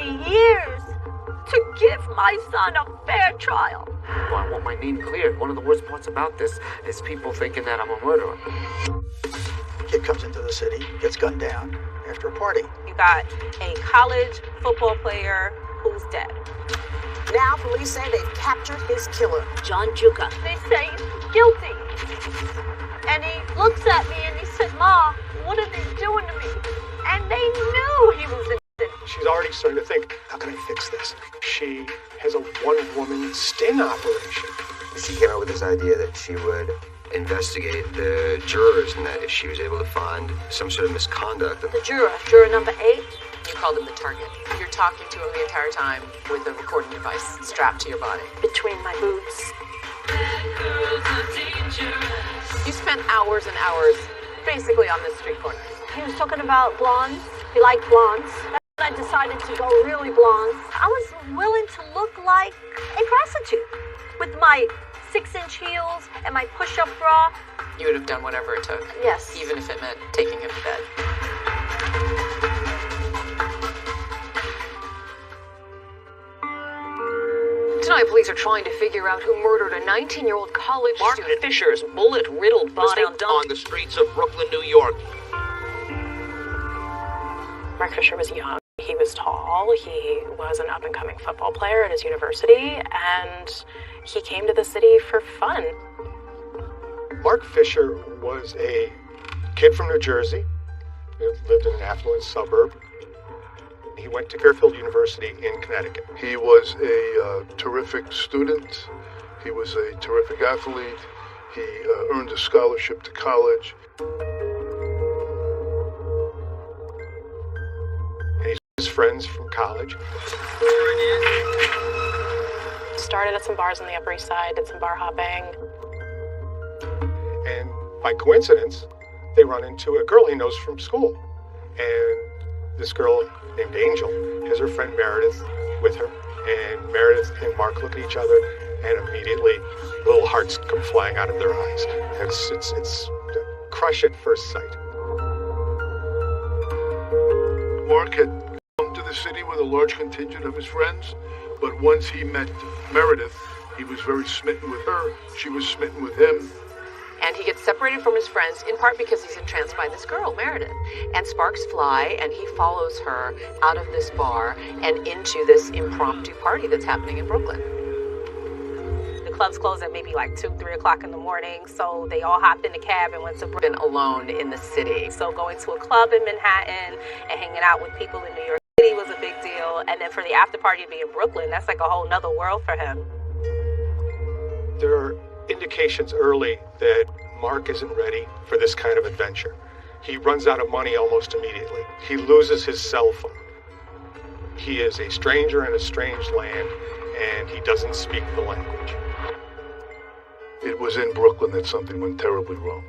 years to give my son a fair trial. Well, I want my name cleared. One of the worst parts about this is people thinking that I'm a murderer. Kid comes into the city, gets gunned down after a party. You got a college football player who's dead. Now police say they've captured his killer. John Juka. They say he's guilty. And he looks at me and he said, "Ma, what are they doing to me?" And they knew he was innocent. She's already starting to think, how can I fix this? She has a one-woman sting operation. She came up with this idea that she would investigate the jurors and that if she was able to find some sort of misconduct. The juror number 8. You called him the target. You're talking to him the entire time with a recording device strapped to your body. Between my boots. You spent hours and hours basically on this street corner. He was talking about blondes. He liked blondes. That's when I decided to go really blonde. I was willing to look like a prostitute with my 6-inch heels and my push-up bra. You would have done whatever it took. Yes. Even if it meant taking him to bed. Tonight, police are trying to figure out who murdered a 19-year-old college student. Mark Fisher's bullet-riddled body found on the streets of Brooklyn, New York. Mark Fisher was young. He was tall. He was an up-and-coming football player at his university, and he came to the city for fun. Mark Fisher was a kid from New Jersey, lived in an affluent suburb. He went to Fairfield University in Connecticut. He was a terrific student. He was a terrific athlete. He earned a scholarship to college. And he's his friends from college. Started at some bars on the Upper East Side, did some bar hopping. And by coincidence, they run into a girl he knows from school. And this girl named Angel has her friend Meredith with her. And Meredith and Mark look at each other, and immediately little hearts come flying out of their eyes. It's crush at first sight. Mark had come to the city with a large contingent of his friends, but once he met Meredith, he was very smitten with her. She was smitten with him. And he gets separated from his friends, in part because he's entranced by this girl, Meredith. And sparks fly, and he follows her out of this bar and into this impromptu party that's happening in Brooklyn. The clubs close at maybe like 2, 3 o'clock in the morning, so they all hopped in a cab and went to Brooklyn. Been alone in the city. So going to a club in Manhattan and hanging out with people in New York City was a big deal. And then for the after party to be in Brooklyn, that's like a whole nother world for him. There are indications early that Mark isn't ready for this kind of adventure. He runs out of money almost immediately. He loses his cell phone. He is a stranger in a strange land, and he doesn't speak the language. It was in Brooklyn that something went terribly wrong.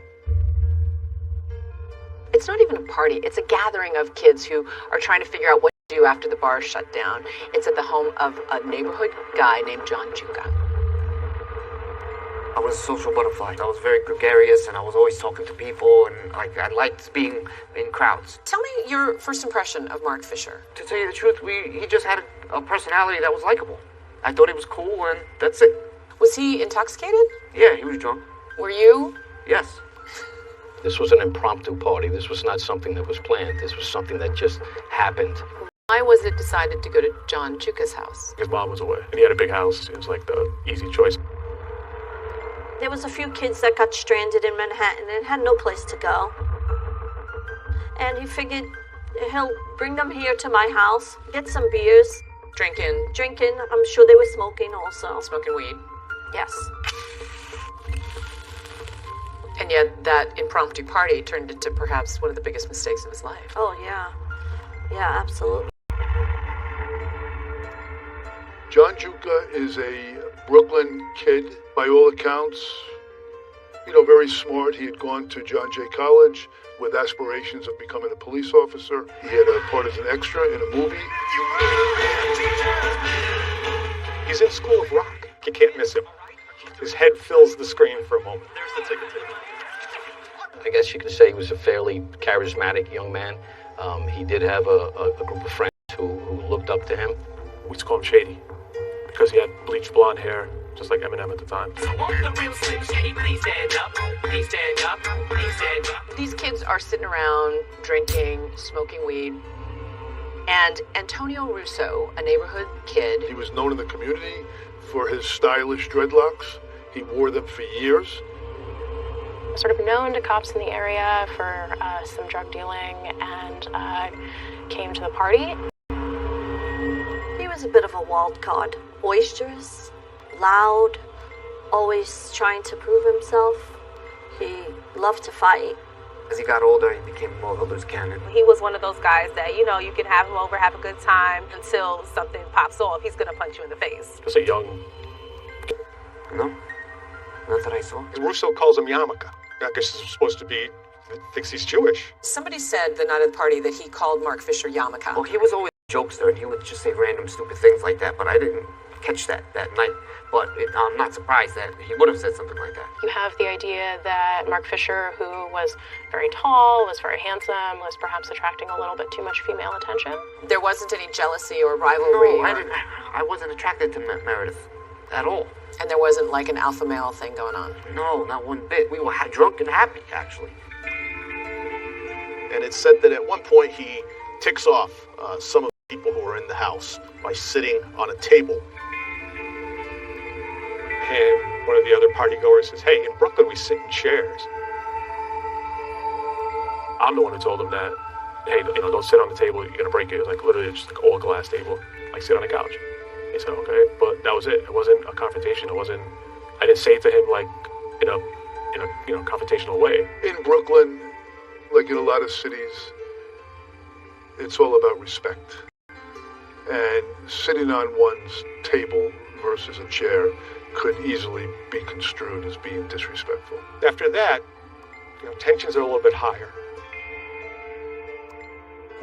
It's not even a party. It's a gathering of kids who are trying to figure out what to do after the bar is shut down. It's at the home of a neighborhood guy named John Juka. I was a social butterfly. I was very gregarious, and I was always talking to people, and I liked being in crowds. Tell me your first impression of Mark Fisher. To tell you the truth, he just had a personality that was likable. I thought he was cool, and that's it. Was he intoxicated? Yeah, he was drunk. Were you? Yes. This was an impromptu party. This was not something that was planned. This was something that just happened. Why was it decided to go to John Juka's house? His mom was away, and he had a big house. It was like the easy choice. There was a few kids that got stranded in Manhattan and had no place to go. And he figured he'll bring them here to my house, get some beers. Drinking. I'm sure they were smoking also. Smoking weed. Yes. And yet that impromptu party turned into perhaps one of the biggest mistakes of his life. Oh, yeah. Yeah, absolutely. John Juka is a Brooklyn kid, by all accounts. Very smart. He had gone to John Jay College with aspirations of becoming a police officer. He had a part as an extra in a movie. He's in School of Rock. You can't miss him. His head fills the screen for a moment. There's the ticket tape. I guess you could say he was a fairly charismatic young man. He did have a group of friends who looked up to him? We used to call him Shady because he had bleached blonde hair, just like Eminem at the time. These kids are sitting around, drinking, smoking weed. And Antonio Russo, a neighborhood kid, He was known in the community for his stylish dreadlocks. He wore them for years. Sort of known to cops in the area for some drug dealing, and came to the party. He was a bit of a wild card. Boisterous, loud, always trying to prove himself. He loved to fight. As he got older, he became more of a loose cannon. He was one of those guys that, you know, you can have him over, have a good time until something pops off. He's going to punch you in the face. Just a young. No, not that I saw. Russo calls him Yarmulke. I guess it's supposed to be, thinks he's Jewish. somebody said the night of the party that he called Mark Fisher Yarmulke. Well, he was always a jokester, and he would just say random stupid things like that, but I didn't catch that night. But I'm not surprised that he would have said something like that. You have the idea that Mark Fisher, who was very tall, was very handsome, was perhaps attracting a little bit too much female attention. There wasn't any jealousy or rivalry. No, I wasn't attracted to Meredith at all. And there wasn't like an alpha male thing going on. No, not one bit. We were drunk and happy, actually. And it's said that at one point he ticks off some of the people who are in the house by sitting on a table. And one of the other partygoers says, hey, in Brooklyn we sit in chairs. I'm the one who told him that, hey, you know, don't sit on the table, you're gonna break it. It was like literally just like all glass table, like sit on the couch. He said, okay, but that was it. It wasn't a confrontation. I didn't say it to him like in a confrontational way. In Brooklyn, like in a lot of cities, it's all about respect. And sitting on one's table versus a chair could easily be construed as being disrespectful. After that, tensions are a little bit higher.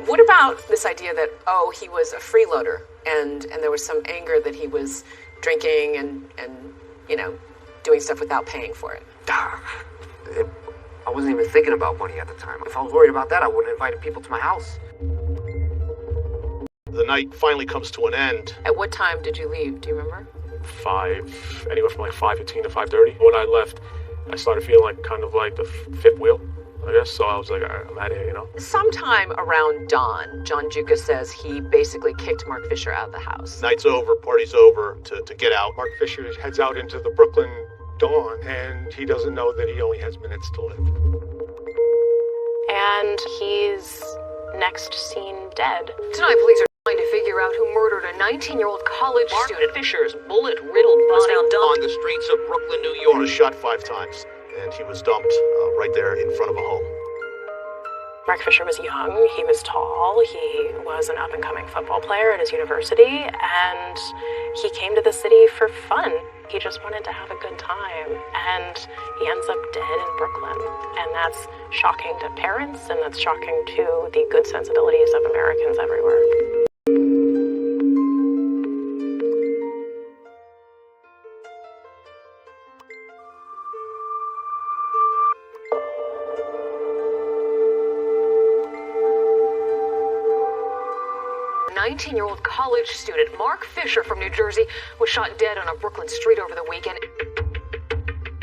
What about this idea that, oh, he was a freeloader and there was some anger that he was drinking and doing stuff without paying for it? I wasn't even thinking about money at the time. If I was worried about that, I wouldn't have invited people to my house. The night finally comes to an end. At what time did you leave? Do you remember? Anywhere from like 5:15 to 5:30. When I left, I started feeling like kind of like the fifth wheel, I guess. So I was like, all right, I'm out of here, Sometime around dawn, John Juka says he basically kicked Mark Fisher out of the house. Night's over, party's over, to get out. Mark Fisher heads out into the Brooklyn dawn, and he doesn't know that he only has minutes to live. And he's next seen dead. Tonight, police are trying to figure out who murdered a 19-year-old college student. Fisher's bullet-riddled body found on the streets of Brooklyn, New York. He was shot 5 times, and he was dumped right there in front of a home. Mark Fisher was young, he was tall, he was an up-and-coming football player at his university, and he came to the city for fun. He just wanted to have a good time, and he ends up dead in Brooklyn. And that's shocking to parents, and that's shocking to the good sensibilities of Americans everywhere. A 19-year-old college student, Mark Fisher from New Jersey, was shot dead on a Brooklyn street over the weekend.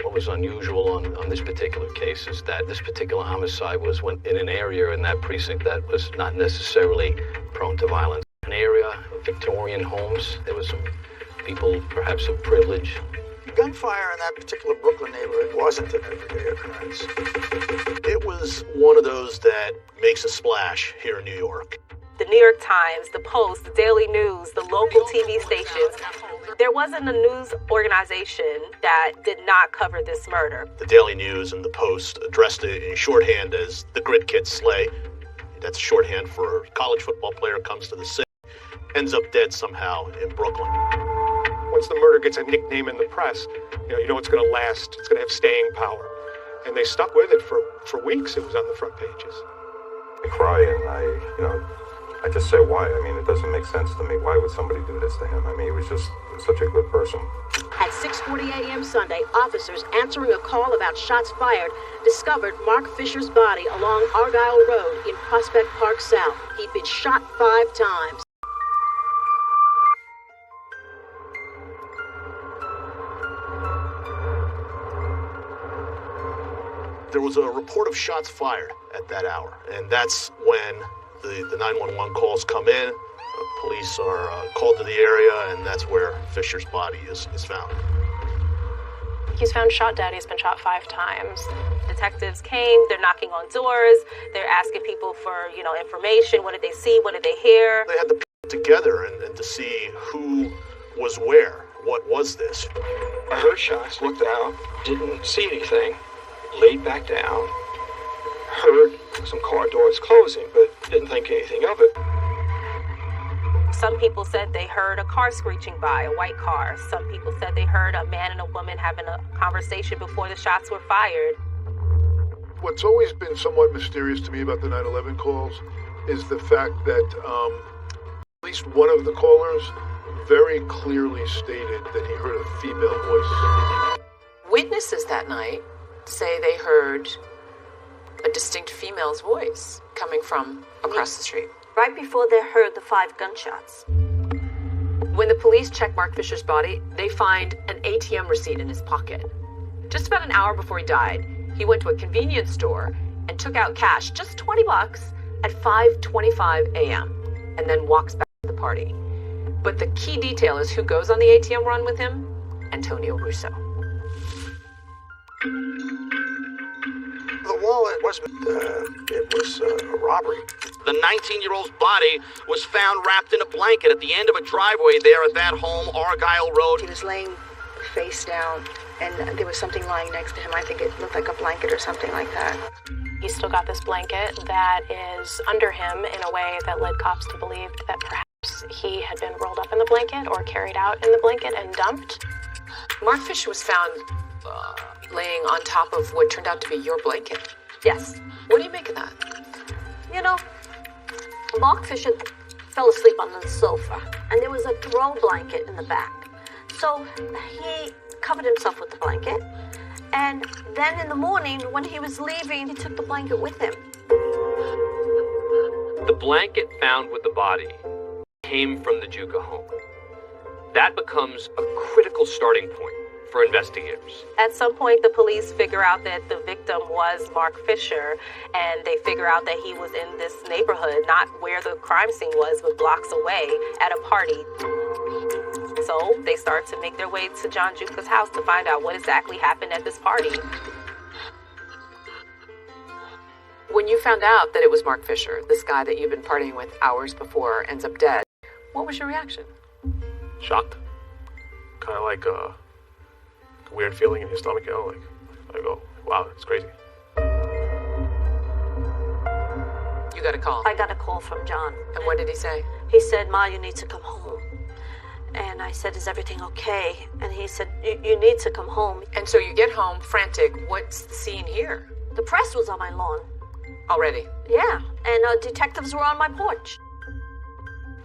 What was unusual on this particular case is that this particular homicide was in an area in that precinct that was not necessarily prone to violence. An area of Victorian homes. There was some people perhaps of privilege. Gunfire in that particular Brooklyn neighborhood wasn't an everyday occurrence. It was one of those that makes a splash here in New York. The New York Times, the Post, the Daily News, the local TV stations. There wasn't a news organization that did not cover this murder. The Daily News and the Post addressed it in shorthand as the Grid Kid Slay. That's shorthand for a college football player comes to the city, ends up dead somehow in Brooklyn. Once the murder gets a nickname in the press, you know it's going to last. It's going to have staying power. And they stuck with it for weeks. It was on the front pages. I cry and I just say why. I mean, it doesn't make sense to me. Why would somebody do this to him? I mean, he was just such a good person. At 6:40 a.m. Sunday, officers answering a call about shots fired discovered Mark Fisher's body along Argyle Road in Prospect Park South. He'd been shot 5 times. was a report of shots fired at that hour, and that's when the 911 calls come in. Police are called to the area, and that's where Fisher's body is found. He's found shot dead. He's been shot 5 times. Detectives came, they're knocking on doors, they're asking people for, information. What did they see? What did they hear? They had to put it together and to see who was where. What was this? I heard shots, looked out, didn't see anything, laid back down, heard some car doors closing, but didn't think anything of it. Some people said they heard a car screeching by, a white car. Some people said they heard a man and a woman having a conversation before the shots were fired. What's always been somewhat mysterious to me about the 9/11 calls is the fact that at least one of the callers very clearly stated that he heard a female voice. Witnesses that night say they heard a distinct female's voice coming from across the street. Right before they heard the 5 gunshots. When the police check Mark Fisher's body, they find an ATM receipt in his pocket. Just about an hour before he died, he went to a convenience store and took out cash, just $20, at 5:25 a.m., and then walks back to the party. But the key detail is who goes on the ATM run with him? Antonio Russo. The wallet was a robbery. The 19-year-old's body was found wrapped in a blanket at the end of a driveway there at that home, Argyle Road. He was laying face down, and there was something lying next to him. I think it looked like a blanket or something like that. He's still got this blanket that is under him in a way that led cops to believe that perhaps he had been rolled up in the blanket or carried out in the blanket and dumped. Mark Fisher was found laying on top of what turned out to be your blanket. Yes. What do you make of that? Mark Fisher fell asleep on the sofa, and there was a throw blanket in the back. So he covered himself with the blanket, and then in the morning, when he was leaving, he took the blanket with him. The blanket found with the body came from the Juka home. That becomes a critical starting point for investigators. At some point, the police figure out that the victim was Mark Fisher, and they figure out that he was in this neighborhood, not where the crime scene was, but blocks away at a party. So they start to make their way to John Juka's house to find out what exactly happened at this party. When you found out that it was Mark Fisher, this guy that you've been partying with hours before ends up dead, what was your reaction? Shocked. Kind of like a weird feeling in your stomach, I go, wow, it's crazy. You got a call? I got a call from John. And what did he say? He said, Ma, you need to come home. And I said, is everything okay? And he said, you need to come home. And so you get home frantic. What's the scene here? The press was on my lawn. Already? Yeah, and detectives were on my porch.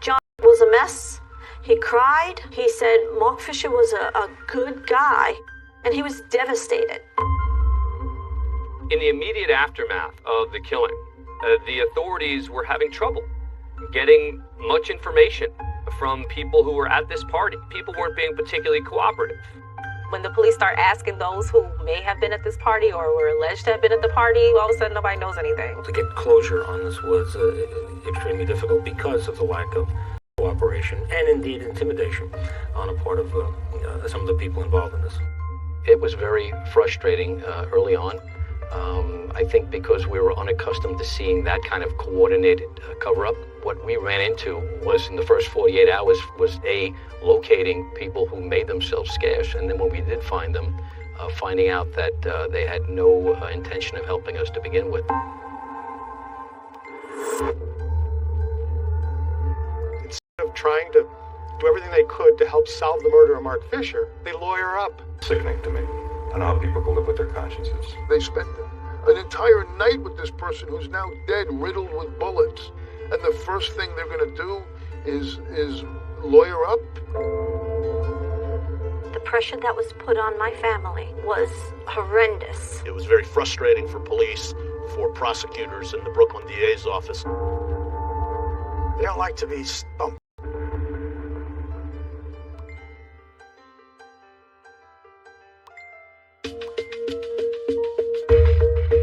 John was a mess. He cried. He said Mark Fisher was a good guy, and he was devastated. In the immediate aftermath of the killing, the authorities were having trouble getting much information from people who were at this party. People weren't being particularly cooperative. When the police start asking those who may have been at this party or were alleged to have been at the party, all of a sudden nobody knows anything. To get closure on this was extremely difficult because of the lack of cooperation and indeed intimidation on a part of some of the people involved in this. It was very frustrating early on. I think because we were unaccustomed to seeing that kind of coordinated cover-up. What we ran into was in the first 48 hours was locating people who made themselves scarce, and then when we did find them, finding out that they had no intention of helping us to begin with. Instead of trying to do everything they could to help solve the murder of Mark Fisher, they lawyer up. Sickening to me. I know how people can live with their consciences. They spent an entire night with this person who's now dead, riddled with bullets. And the first thing they're going to do is lawyer up. The pressure that was put on my family was horrendous. It was very frustrating for police, for prosecutors in the Brooklyn DA's office. They don't like to be stumped.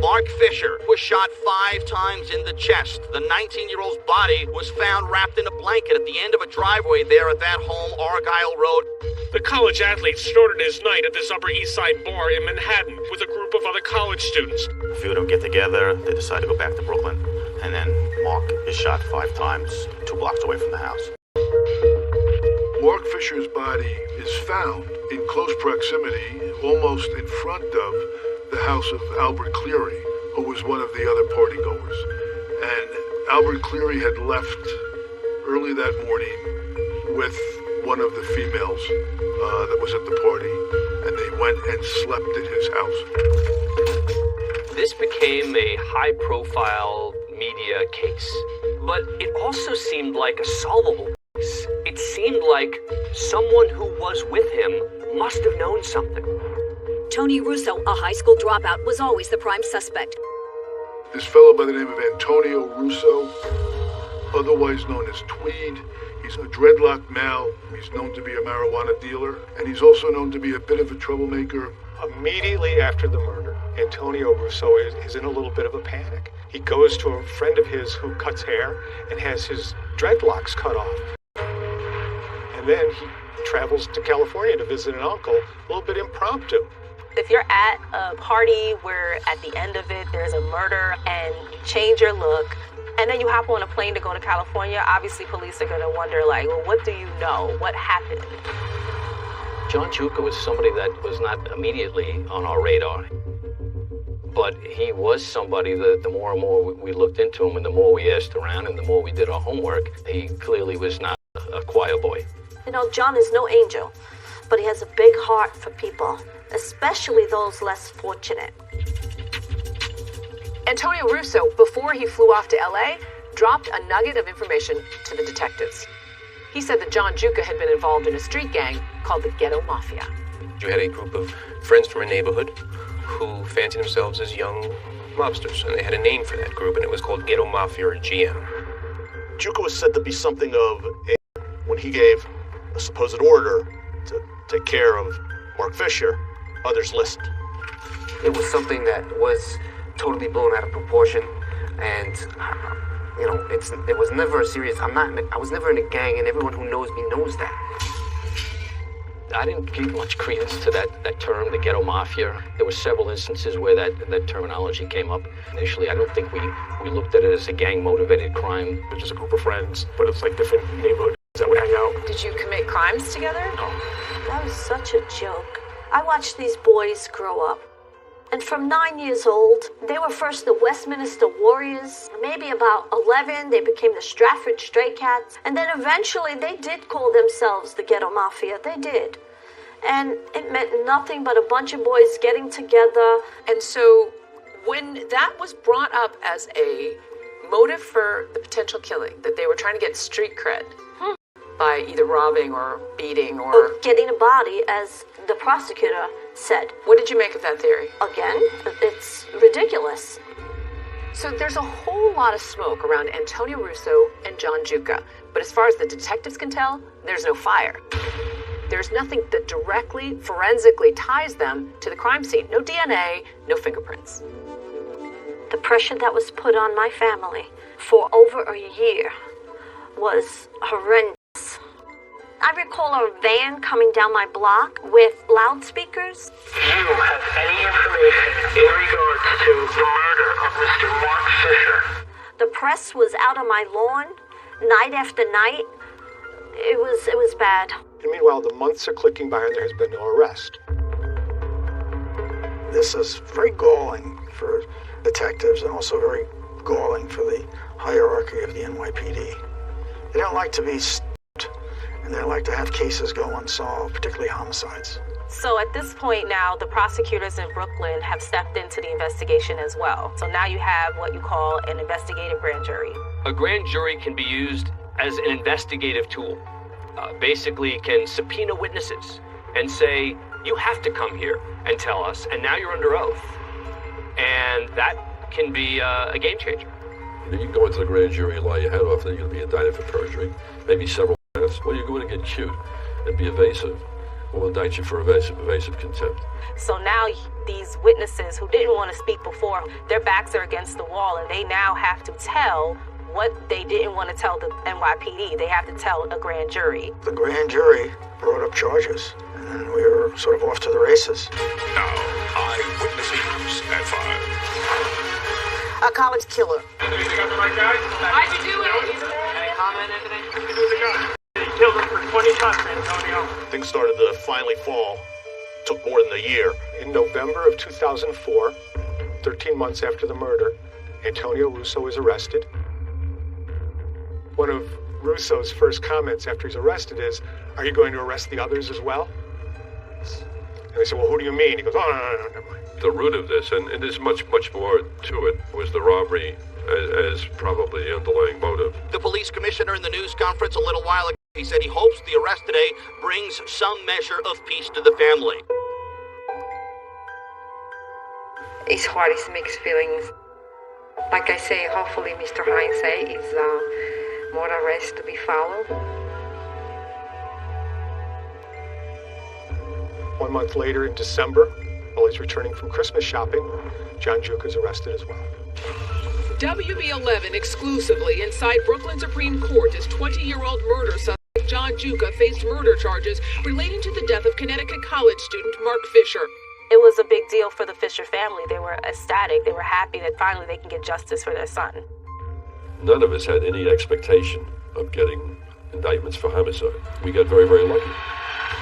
Mark Fisher was shot 5 times in the chest. The 19-year-old's body was found wrapped in a blanket at the end of a driveway there at that home, Argyle Road. The college athlete started his night at this Upper East Side bar in Manhattan with a group of other college students. A few of them get together, they decide to go back to Brooklyn, and then Mark is shot 5 times, 2 blocks away from the house. Mark Fisher's body is found in close proximity, almost in front of the house of Albert Cleary, who was one of the other partygoers. And Albert Cleary had left early that morning with one of the females that was at the party, and they went and slept at his house. This became a high-profile media case, but it also seemed like a solvable case. It seemed like someone who was with him must have known something. Tony Russo, a high school dropout, was always the prime suspect. This fellow by the name of Antonio Russo, otherwise known as Tweed, he's a dreadlock male, he's known to be a marijuana dealer, and he's also known to be a bit of a troublemaker. Immediately after the murder, Antonio Russo is in a little bit of a panic. He goes to a friend of his who cuts hair and has his dreadlocks cut off. And then he travels to California to visit an uncle, a little bit impromptu. If you're at a party where at the end of it there's a murder and you change your look, and then you hop on a plane to go to California, obviously police are going to wonder, like, well, what do you know? What happened? John Juka was somebody that was not immediately on our radar. But he was somebody that the more and more we looked into him and the more we asked around and the more we did our homework, he clearly was not a choir boy. You know, John is no angel, but he has a big heart for people, especially those less fortunate. Antonio Russo, before he flew off to LA, dropped a nugget of information to the detectives. He said that John Juka had been involved in a street gang called the Ghetto Mafia. You had a group of friends from a neighborhood who fancied themselves as young mobsters, and they had a name for that group, and it was called Ghetto Mafia or GM. Juka was said to be something of when he gave a supposed order to take care of Mark Fisher, others listened. It was something that was totally blown out of proportion, and you know, it was never a serious. I was never in a gang, and everyone who knows me knows that. I didn't give much credence to that term, the Ghetto Mafia. There were several instances where that terminology came up. Initially, I don't think we looked at it as a gang-motivated crime. It's just a group of friends, but it's like different neighborhoods that would hang out. Did you commit crimes together? No. That was such a joke. I watched these boys grow up. And from 9 years old, they were first the Westminster Warriors. Maybe about 11, they became the Stratford Stray Cats. And then eventually they did call themselves the Ghetto Mafia. They did. And it meant nothing but a bunch of boys getting together. And so when that was brought up as a motive for the potential killing, that they were trying to get street cred by either robbing or beating or getting a body, as the prosecutor said. What did you make of that theory? Again, it's ridiculous. So there's a whole lot of smoke around Antonio Russo and John Juka, but as far as the detectives can tell, there's no fire. There's nothing that directly, forensically ties them to the crime scene. No DNA, no fingerprints. The pressure that was put on my family for over a year was horrendous. I recall a van coming down my block with loudspeakers. Do you have any information in regards to the murder of Mr. Mark Fisher? The press was out on my lawn night after night. It was bad. And meanwhile, the months are clicking by and there has been no arrest. This is very galling for detectives and also very galling for the hierarchy of the NYPD. They don't like to be stopped, and they like to have cases go unsolved, particularly homicides. So at this point now, the prosecutors in Brooklyn have stepped into the investigation as well. So now you have what you call an investigative grand jury. A grand jury can be used as an investigative tool. Basically can subpoena witnesses and say, you have to come here and tell us, and now you're under oath. And that can be a game changer. You can go into the grand jury, lie your head off, then you're going to be indicted for perjury, maybe several minutes. Well, you're going to get cute and be evasive. We'll indict you for evasive contempt. So now these witnesses who didn't want to speak before, their backs are against the wall, and they now have to tell what they didn't want to tell the NYPD. They have to tell a grand jury. The grand jury brought up charges, and we were sort of off to the races. Now, eyewitness news at 5. A college killer. How'd you do it? Any comment, Anthony? He killed him for 20 shots, Antonio. Things started to finally fall. Took more than a year. In November of 2004, 13 months after the murder, Antonio Russo is arrested. One of Russo's first comments after he's arrested is, "Are you going to arrest the others as well?" And they say, "Well, who do you mean?" He goes, "Oh, no, never mind." The root of this, and there's much more to it, was the robbery as probably the underlying motive. The police commissioner in the news conference a little while ago, he said he hopes the arrest today brings some measure of peace to the family. It's hard, it's mixed feelings. Like I say, hopefully Mr. Hines say is more arrests to be followed. 1 month later, in December, while he's returning from Christmas shopping, John Juka is arrested as well. WB11 exclusively inside Brooklyn Supreme Court as 20-year-old murder suspect John Juka faced murder charges relating to the death of Connecticut college student Mark Fisher. It was a big deal for the Fisher family. They were ecstatic. They were happy that finally they can get justice for their son. None of us had any expectation of getting indictments for homicide. We got very, very lucky.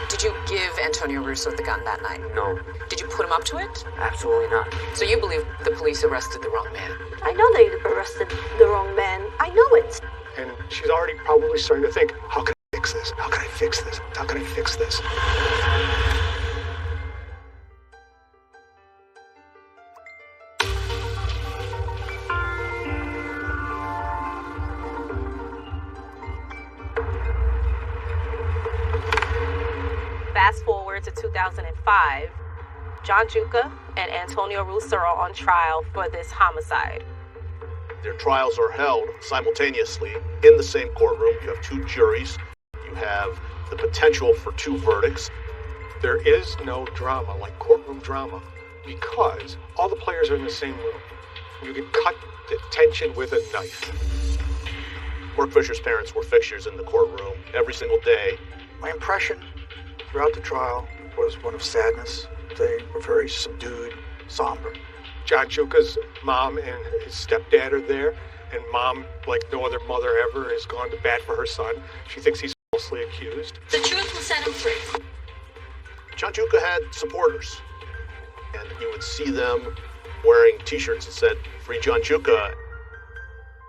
Did you give Antonio Russo the gun that night? No. Did you put him up to it? Absolutely not. So you believe the police arrested the wrong man? I know they arrested the wrong man. I know it. And she's already probably starting to think, how can I fix this? How can I fix this? How can I fix this? Fast forward to 2005, John Juka and Antonio Russo are on trial for this homicide. Their trials are held simultaneously in the same courtroom. You have two juries. You have the potential for two verdicts. There is no drama like courtroom drama because all the players are in the same room. You can cut the tension with a knife. Mark Fisher's parents were fixtures in the courtroom every single day. My impression throughout the trial was one of sadness. They were very subdued, somber. John Juka's mom and his stepdad are there, and mom, like no other mother ever, has gone to bat for her son. She thinks he's falsely accused. The truth will set him free. John Juka had supporters, and you would see them wearing t-shirts that said, "Free John Juka."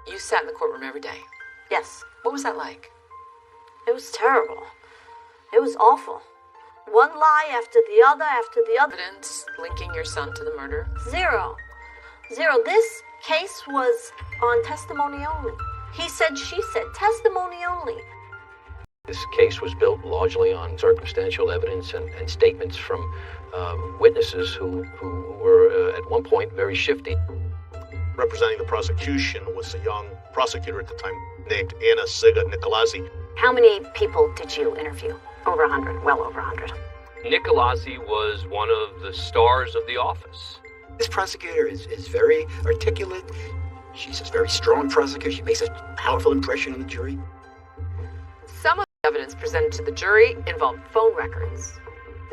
You sat in the courtroom every day. Yes. What was that like? It was terrible. It was awful. One lie after the other after the other. Evidence linking your son to the murder? Zero. This case was on testimony only. He said, she said, testimony only. This case was built largely on circumstantial evidence and statements from witnesses who were at one point very shifty. Representing the prosecution was a young prosecutor at the time named Anna Siga Nicolazzi. How many people did you interview? Over 100, well over 100. Nicolazzi was one of the stars of The Office. This prosecutor is very articulate. She's a very strong prosecutor. She makes a powerful impression on the jury. Some of the evidence presented to the jury involved phone records.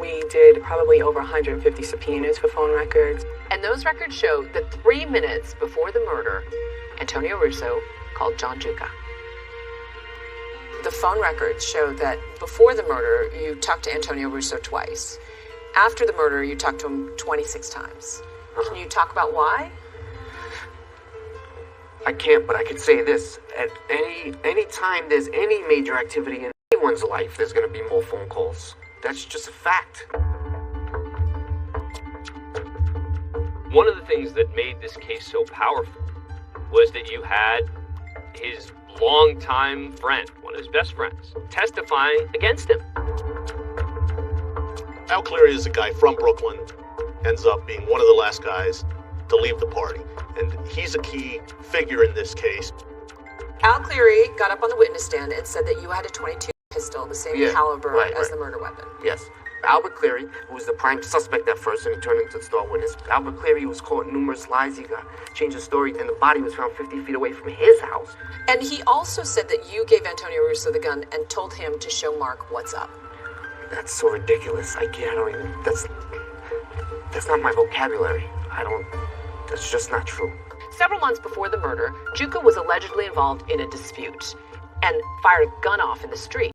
We did probably over 150 subpoenas for phone records. And those records show that 3 minutes before the murder, Antonio Russo called John Juka. The phone records show that before the murder, you talked to Antonio Russo twice. After the murder, you talked to him 26 times. Can you talk about why? I can't, but I could say this. At any time there's any major activity in anyone's life, there's going to be more phone calls. That's just a fact. One of the things that made this case so powerful was that you had his longtime friend, one of his best friends, testifying against him. Al Cleary is a guy from Brooklyn, ends up being one of the last guys to leave the party. And he's a key figure in this case. Al Cleary got up on the witness stand and said that you had a .22 pistol, the same caliber as the murder weapon. Yes. Albert Cleary, who was the prime suspect at first and he turned into the star witness. Albert Cleary was caught in numerous lies. He got changed his story, and the body was found 50 feet away from his house. And he also said that you gave Antonio Russo the gun and told him to show Mark what's up. That's so ridiculous. I don't even, that's not my vocabulary. That's just not true. Several months before the murder, Juka was allegedly involved in a dispute and fired a gun off in the street.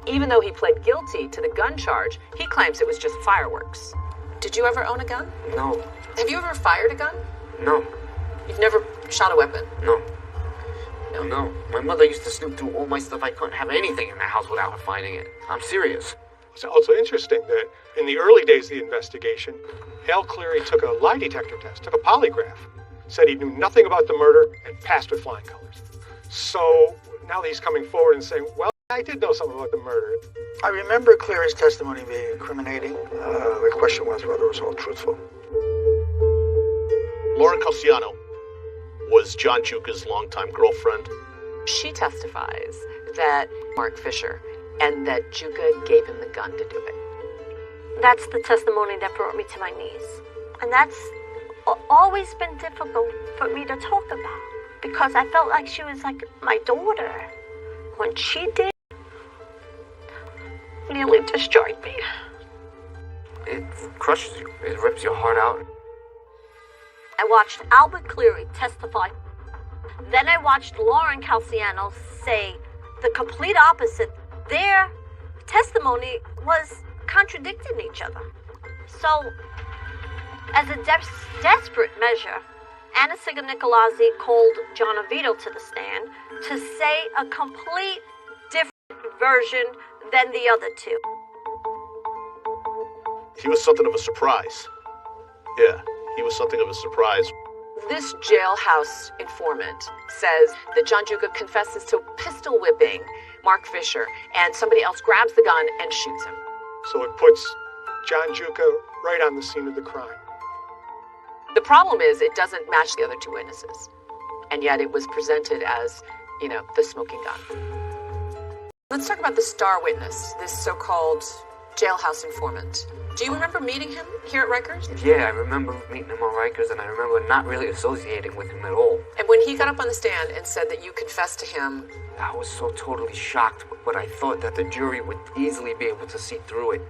Even though he pled guilty to the gun charge, he claims it was just fireworks. Did you ever own a gun? No. Have you ever fired a gun? No. You've never shot a weapon? No. No. My mother used to snoop through all my stuff. I couldn't have anything in the house without her finding it. I'm serious. It's also interesting that in the early days of the investigation, Al Cleary took a lie detector test, took a polygraph, said he knew nothing about the murder, and passed with flying colors. So now he's coming forward and saying, well, I did know something about the murder. I remember Cleary's testimony being incriminating. The question was whether it was all truthful. Lauren Calciano was John Juka's longtime girlfriend. She testifies that Mark Fisher and that Juka gave him the gun to do it. That's the testimony that brought me to my knees. And that's always been difficult for me to talk about because I felt like she was like my daughter. When she did, nearly destroyed me. It crushes you. It rips your heart out. I watched Albert Cleary testify. Then I watched Lauren Calciano say the complete opposite. Their testimony was contradicting each other. So, as a desperate measure, Anna Signicolazzi called John Oviedo to the stand to say a complete different version than the other two. He was something of a surprise. Yeah, he was something of a surprise. This jailhouse informant says that John Juka confesses to pistol whipping Mark Fisher, and somebody else grabs the gun and shoots him. So it puts John Juka right on the scene of the crime. The problem is it doesn't match the other two witnesses, and yet it was presented as, the smoking gun. Let's talk about the star witness, this so-called jailhouse informant. Do you remember meeting him here at Rikers? Yeah, I remember meeting him on Rikers, and I remember not really associating with him at all. And when he got up on the stand and said that you confessed to him... I was so totally shocked, but I thought that the jury would easily be able to see through it.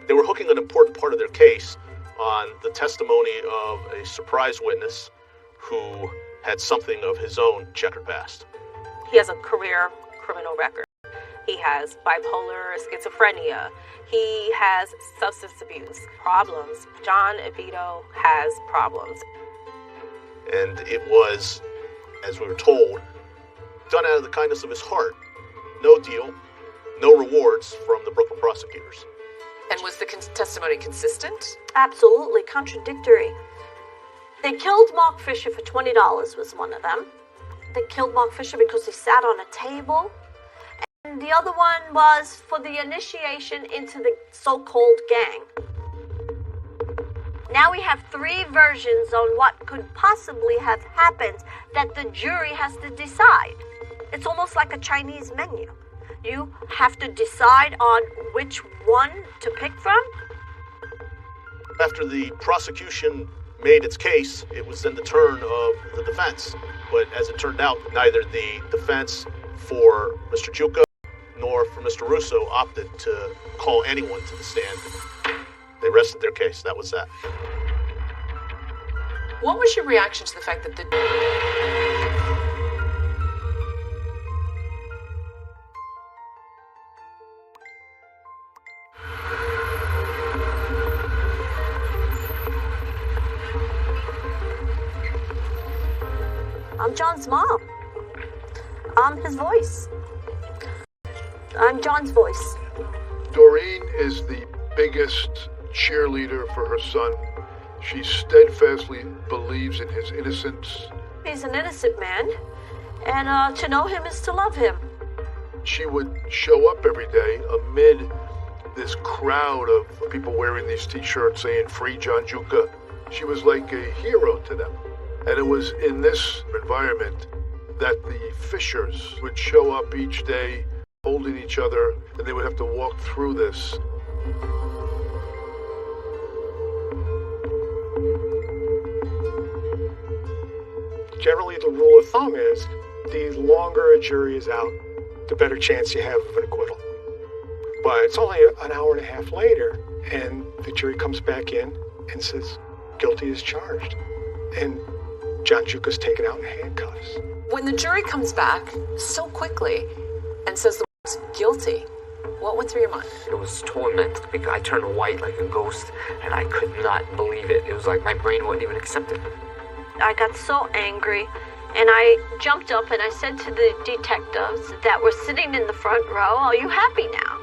They were hooking an important part of their case on the testimony of a surprise witness who had something of his own checkered past. He has a career criminal record. He has bipolar schizophrenia. He has substance abuse problems. John Oviedo has problems. And it was, as we were told, done out of the kindness of his heart. No deal, no rewards from the Brooklyn prosecutors. And was the testimony consistent? Absolutely contradictory. They killed Mark Fisher for $20 was one of them. They killed Mark Fisher because he sat on a table. And the other one was for the initiation into the so-called gang. Now we have three versions on what could possibly have happened that the jury has to decide. It's almost like a Chinese menu. You have to decide on which one to pick from. After the prosecution made its case, it was then the turn of the defense. But as it turned out, neither the defense for Mr. Juka nor for Mr. Russo opted to call anyone to the stand. They rested their case. That was that. What was your reaction to the fact that I'm John's mom. I'm his voice. I'm John's voice. Doreen is the biggest cheerleader for her son. She steadfastly believes in his innocence. He's an innocent man, and to know him is to love him. She would show up every day amid this crowd of people wearing these t-shirts saying, "Free John Juka." She was like a hero to them. And it was in this environment that the Fishers would show up each day holding each other, and they would have to walk through this. Generally, the rule of thumb is the longer a jury is out, the better chance you have of an acquittal. But it's only an hour and a half later, and the jury comes back in and says, guilty as charged. And John Juka's taken out in handcuffs. When the jury comes back so quickly and says the word's guilty, what went through your mind? It was torment. I turned white like a ghost, and I could not believe it. It was like my brain wouldn't even accept it. I got so angry, and I jumped up and I said to the detectives that were sitting in the front row, "Are you happy now?"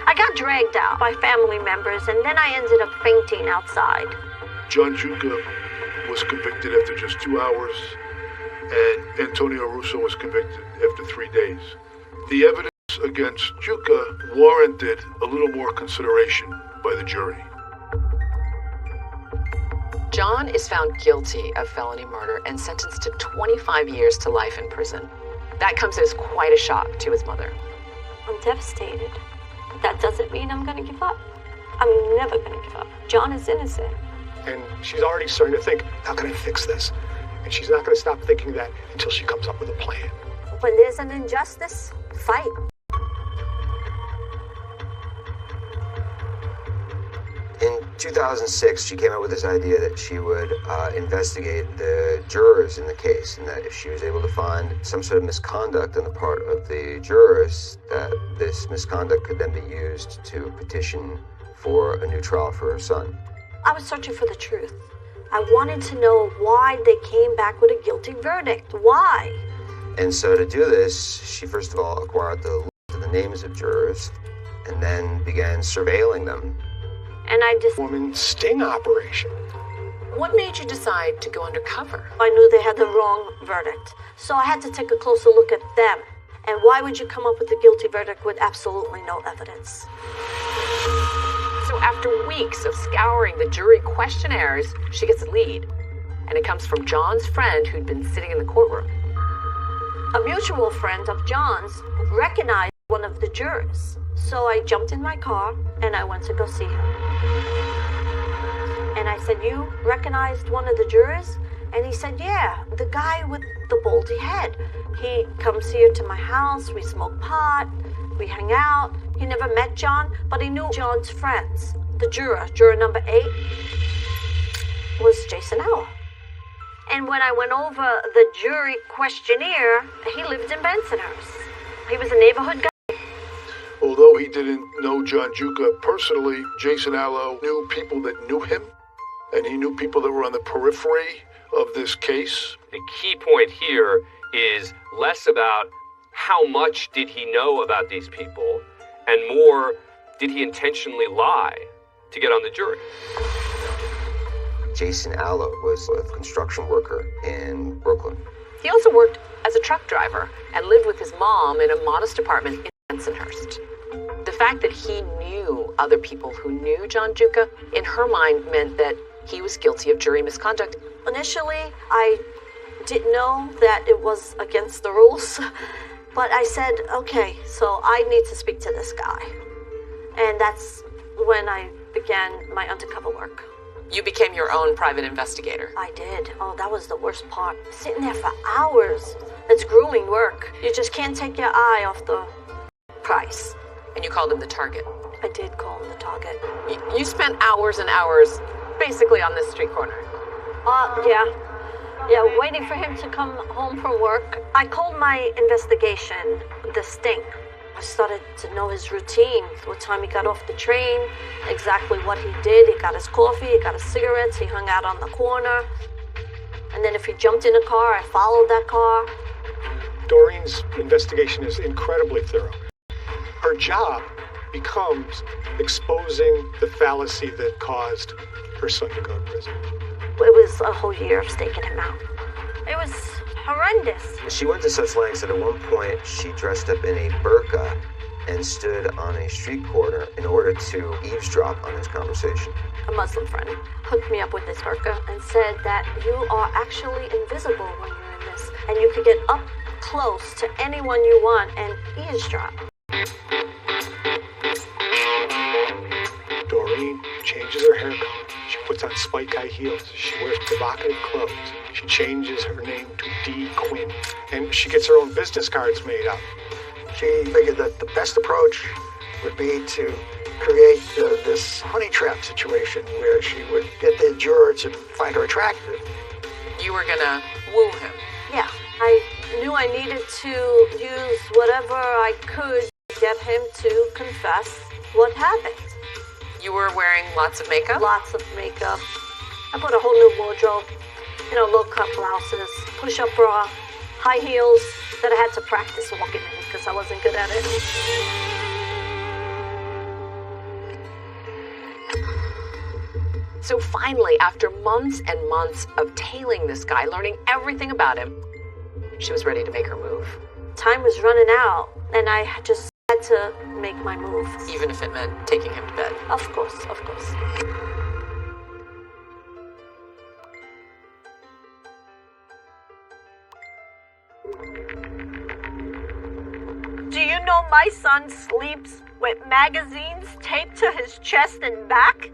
I got dragged out by family members, and then I ended up fainting outside. John Juka was convicted after just 2 hours, and Antonio Russo was convicted after 3 days. The evidence against Juka warranted a little more consideration by the jury. John is found guilty of felony murder and sentenced to 25 years to life in prison. That comes as quite a shock to his mother. I'm devastated, but that doesn't mean I'm gonna give up. I'm never gonna give up. John is innocent. And she's already starting to think, how can I fix this? And she's not gonna stop thinking that until she comes up with a plan. When there's an injustice, fight. In 2006, she came up with this idea that she would investigate the jurors in the case, and that if she was able to find some sort of misconduct on the part of the jurors, that this misconduct could then be used to petition for a new trial for her son. I was searching for the truth. I wanted to know why they came back with a guilty verdict. Why? And so to do this, she first of all acquired the list of the names of jurors, and then began surveilling them. And I just... Woman sting operation. What made you decide to go undercover? I knew they had the wrong verdict, so I had to take a closer look at them. And why would you come up with a guilty verdict with absolutely no evidence? So after weeks of scouring the jury questionnaires, she gets a lead. And it comes from John's friend who'd been sitting in the courtroom. A mutual friend of John's recognized one of the jurors. So I jumped in my car and I went to go see him. And I said, "You recognized one of the jurors?" And he said, "Yeah, the guy with the baldy head. He comes here to my house, we smoke pot, we hang out." He never met John, but he knew John's friends. The juror number 8, was Jason Hour. And when I went over the jury questionnaire, he lived in Bensonhurst. He was a neighborhood guy. Although he didn't know John Juka personally, Jason Allo knew people that knew him, and he knew people that were on the periphery of this case. The key point here is less about how much did he know about these people, and more, did he intentionally lie to get on the jury? Jason Allo was a construction worker in Brooklyn. He also worked as a truck driver and lived with his mom in a modest apartment in Bensonhurst. The fact that he knew other people who knew John Juka, in her mind, meant that he was guilty of jury misconduct. Initially, I didn't know that it was against the rules, but I said, okay, so I need to speak to this guy. And that's when I began my undercover work. You became your own private investigator. I did. Oh, that was the worst part. Sitting there for hours. It's grueling work. You just can't take your eye off the prize. And you called him the target. I did call him the target. You spent hours and hours basically on this street corner. Yeah, waiting for him to come home from work. I called my investigation the Sting. I started to know his routine, what time he got off the train, exactly what he did. He got his coffee, he got his cigarettes, he hung out on the corner. And then if he jumped in a car, I followed that car. Doreen's investigation is incredibly thorough. Her job becomes exposing the fallacy that caused her son to go to prison. It was a whole year of staking him out. It was horrendous. She went to such lengths that at one point she dressed up in a burqa and stood on a street corner in order to eavesdrop on his conversation. A Muslim friend hooked me up with this burqa and said that you are actually invisible when you're in this, and you could get up close to anyone you want and eavesdrop. Doreen changes her hair color. She puts on spike high heels. She wears provocative clothes. She changes her name to D. Quinn. And she gets her own business cards made up. She figured that the best approach would be to create this honey trap situation where she would get the juror to find her attractive. You were gonna woo him. Yeah, I knew I needed to use whatever I could to get him to confess what happened. You were wearing lots of makeup? Lots of makeup. I put a whole new wardrobe. Low-cut blouses, push-up bra, high heels that I had to practice walking in because I wasn't good at it. So finally, after months and months of tailing this guy, learning everything about him, she was ready to make her move. Time was running out, and I just had to make my move. Even if it meant taking him to bed. Of course, of course. Do you know my son sleeps with magazines taped to his chest and back?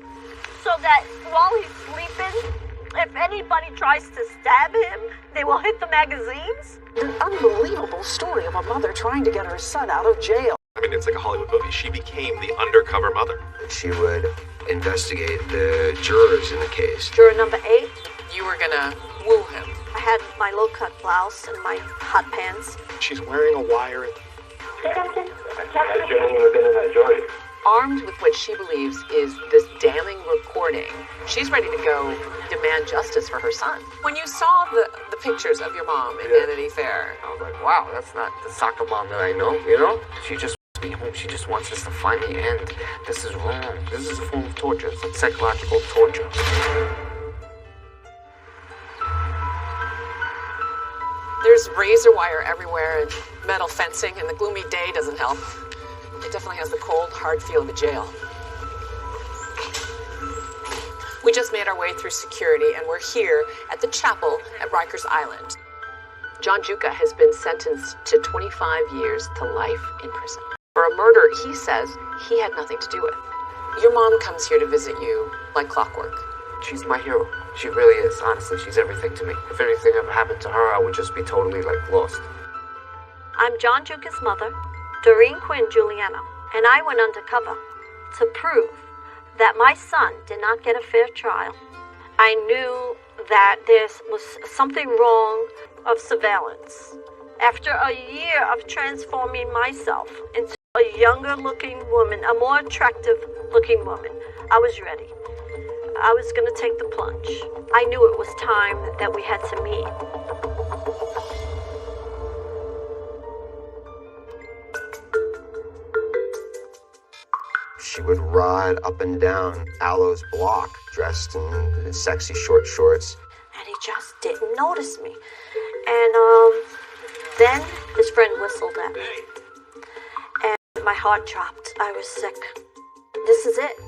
So that while he's sleeping, if anybody tries to stab him, they will hit the magazines? An unbelievable story of a mother trying to get her son out of jail. I mean, it's like a Hollywood movie. She became the undercover mother. She would investigate the jurors in the case. Juror number 8. You were gonna woo him. I had my low-cut blouse and my hot pants. She's wearing a wire. Armed with what she believes is this damning recording, she's ready to go demand justice for her son. When you saw the pictures of your mom in Vanity Fair, I was like, wow, that's not the soccer mom that I know, She just wants to be home. She just wants us to finally end. This is wrong. This is a form of torture. It's like psychological torture. there's razor wire everywhere and metal fencing, and the gloomy day doesn't help. It definitely has the cold, hard feel of a jail. We just made our way through security, and we're here at the chapel at Rikers Island. John Juka has been sentenced to 25 years to life in prison for a murder he says he had nothing to do with. Your mom comes here to visit you like clockwork. She's my hero. She really is. Honestly, she's everything to me. If anything ever happened to her, I would just be totally, lost. I'm John Juka's mother, Doreen Quinn Giuliano, and I went undercover to prove that my son did not get a fair trial. I knew that there was something wrong of surveillance. After a year of transforming myself into a younger looking woman, a more attractive looking woman, I was ready. I was going to take the plunge. I knew it was time that we had to meet. She would ride up and down Aloe's block, dressed in sexy short shorts. And he just didn't notice me. And then his friend whistled at me. And my heart dropped. I was sick. This is it.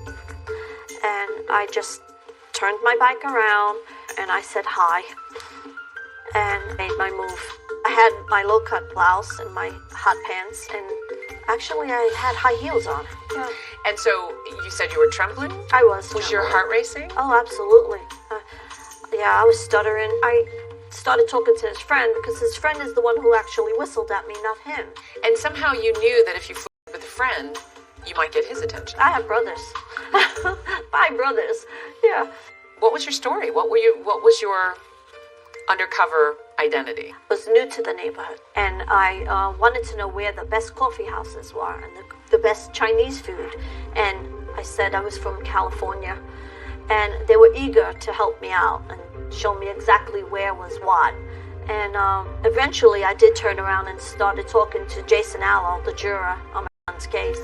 And I just turned my bike around and I said hi and made my move. I had my low-cut blouse and my hot pants, and actually I had high heels on. Yeah. And so you said you were trembling? I was. Was your heart racing? Oh, absolutely. Yeah, I was stuttering. I started talking to his friend because his friend is the one who actually whistled at me, not him. And somehow you knew that if you flirted with a friend, you might get his attention. I have brothers. 5 brothers. Yeah. What was your story? What was your undercover identity? I was new to the neighborhood, and I wanted to know where the best coffee houses were and the best Chinese food. And I said I was from California, and they were eager to help me out and show me exactly where was what. And eventually I did turn around and started talking to Jason Aloe, the juror on my son's case.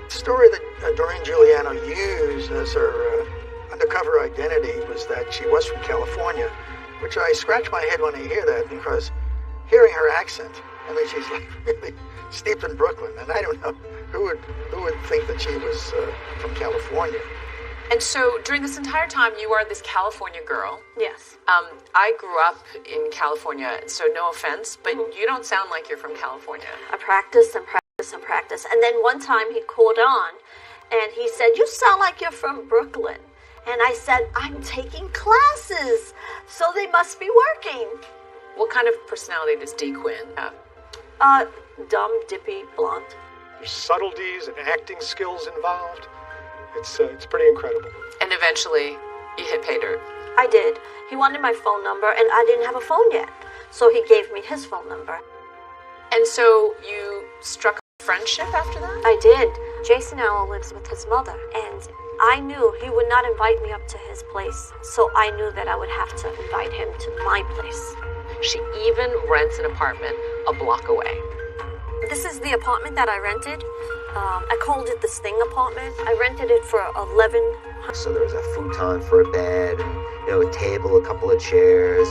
The story that Doreen Giuliano used as her undercover identity was that she was from California, which I scratch my head when I hear that, because hearing her accent, I mean, she's like really steeped in Brooklyn, and I don't know who would think that she was from California. And so during this entire time, you are this California girl. Yes. I grew up in California, so no offense, but you don't sound like you're from California. I practiced and practiced some practice. And then one time he called on and he said, "You sound like you're from Brooklyn." And I said, "I'm taking classes, so they must be working." What kind of personality does D. Quinn have? Dumb, dippy, blonde. There's subtleties and acting skills involved. It's pretty incredible. And eventually, you hit pay dirt. I did. He wanted my phone number, and I didn't have a phone yet. So he gave me his phone number. And so you struck a friendship after that? I did. Jason now lives with his mother, and I knew he would not invite me up to his place. So I knew that I would have to invite him to my place. She even rents an apartment a block away. This is the apartment that I rented. I called it the Sting apartment. I rented it for $1,100. So there was a futon for a bed, and a table, a couple of chairs,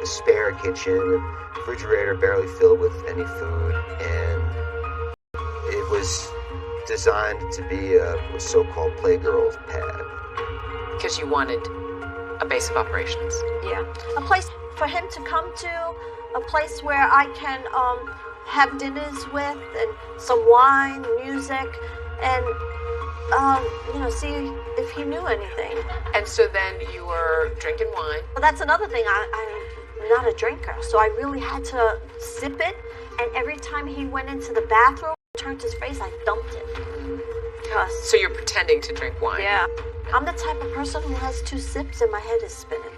a spare kitchen, a refrigerator barely filled with any food, and it was designed to be a so-called playgirl's pad. Because you wanted a base of operations. Yeah, a place for him to come to, a place where I can have dinners with, and some wine, music, and see if he knew anything. And so then you were drinking wine. Well, that's another thing. I'm not a drinker, so I really had to sip it. And every time he went into the bathroom, turned his face, I dumped it. So you're pretending to drink wine? Yeah. I'm the type of person who has 2 sips and my head is spinning.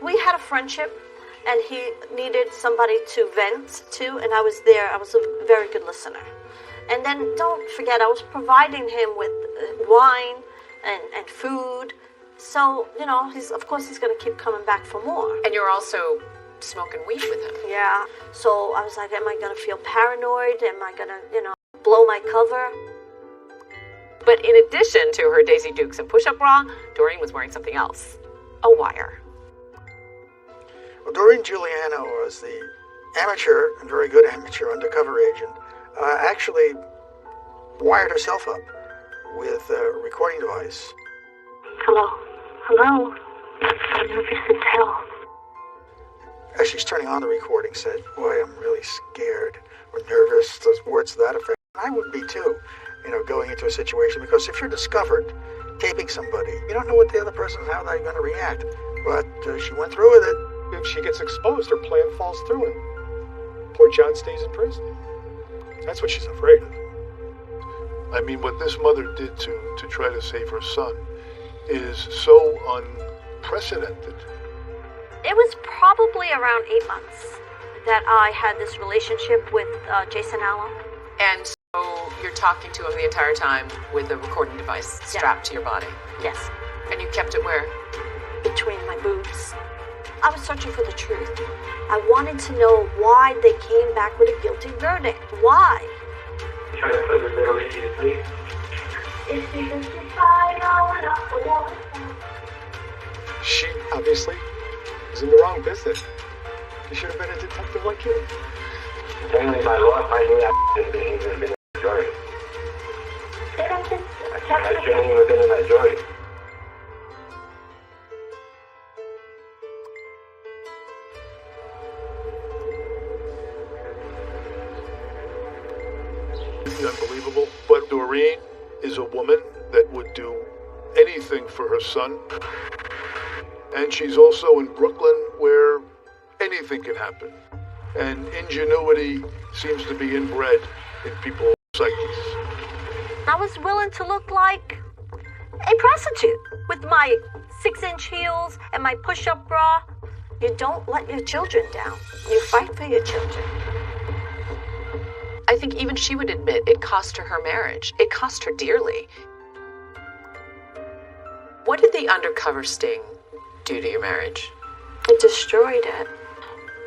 We had a friendship, and he needed somebody to vent to, and I was there. I was a very good listener. And then don't forget, I was providing him with wine and food. So, he's going to keep coming back for more. And you're also smoking weed with him. Yeah. So I was like, am I going to feel paranoid? Am I going to, blow my cover? But in addition to her Daisy Dukes and push-up bra, Doreen was wearing something else. A wire. Well, Doreen Giuliano was the amateur, and very good amateur, undercover agent, actually wired herself up with a recording device. Hello. I'm nervous as hell. As she's turning on the recording, said, "Boy, I'm really scared," or nervous, those words to that effect. I would be too, going into a situation, because if you're discovered taping somebody, you don't know what the other person's, how they're going to react. But she went through with it. If she gets exposed, her plan falls through, and poor John stays in prison. That's what she's afraid of. I mean, what this mother did to try to save her son is so unprecedented. It was probably around 8 months that I had this relationship with Jason Allen. And so you're talking to him the entire time with a recording device strapped to your body? Yes. And you kept it where? Between my boobs. I was searching for the truth. I wanted to know why they came back with a guilty verdict. Why? Try to put the little lady to sleep. It's because the fire going up the wall. She obviously is in the wrong business. You should have been a detective like you. Technically, by law, finding that being has been a majority. I shouldn't even have been a majority. Unbelievable. But Doreen is a woman that would do anything for her son. And she's also in Brooklyn, where anything can happen. And ingenuity seems to be inbred in people's psyches. I was willing to look like a prostitute with my 6-inch heels and my push-up bra. You don't let your children down. You fight for your children. I think even she would admit it cost her marriage. It cost her dearly. What did the undercover sting do to your marriage? It destroyed it.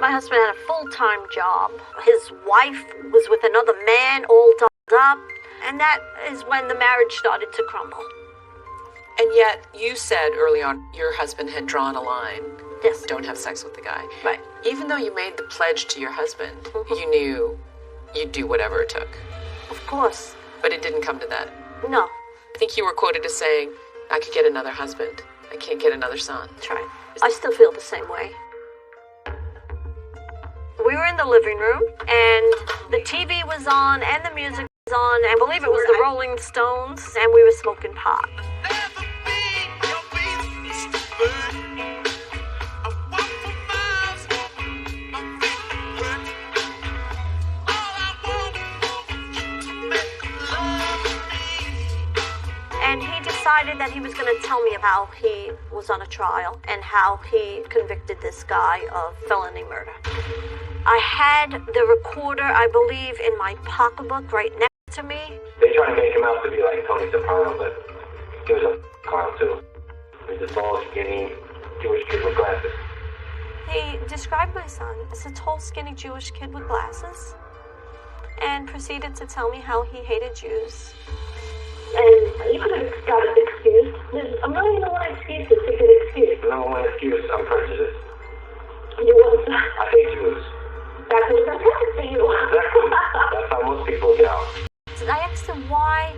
My husband had a full-time job. His wife was with another man, all dolled up. And that is when the marriage started to crumble. And yet, you said early on your husband had drawn a line. Yes. Don't have sex with the guy. Right. Even though you made the pledge to your husband, you knew you'd do whatever it took. Of course. But it didn't come to that. No. I think you were quoted as saying, I could get another husband. I can't get another son. That's right. I still feel the same way. We were in the living room, and the TV was on, and the music believe it was the Rolling Stones, and we were smoking pot. And he decided that he was going to tell me how he was on a trial and how he convicted this guy of felony murder. I had the recorder, I believe, in my pocketbook right next to me. They try to make him out to be like Tony Soprano, but he was a clown too. He was a tall, skinny Jewish kid with glasses. He described my son as a tall, skinny Jewish kid with glasses and proceeded to tell me how he hated Jews. And you could have got it excused. There's a million and one excuses to get excused. Number one excuse, I'm prejudiced. You what? I hate Jews. That was perfect for you. Exactly. That's how most people get out. I asked him why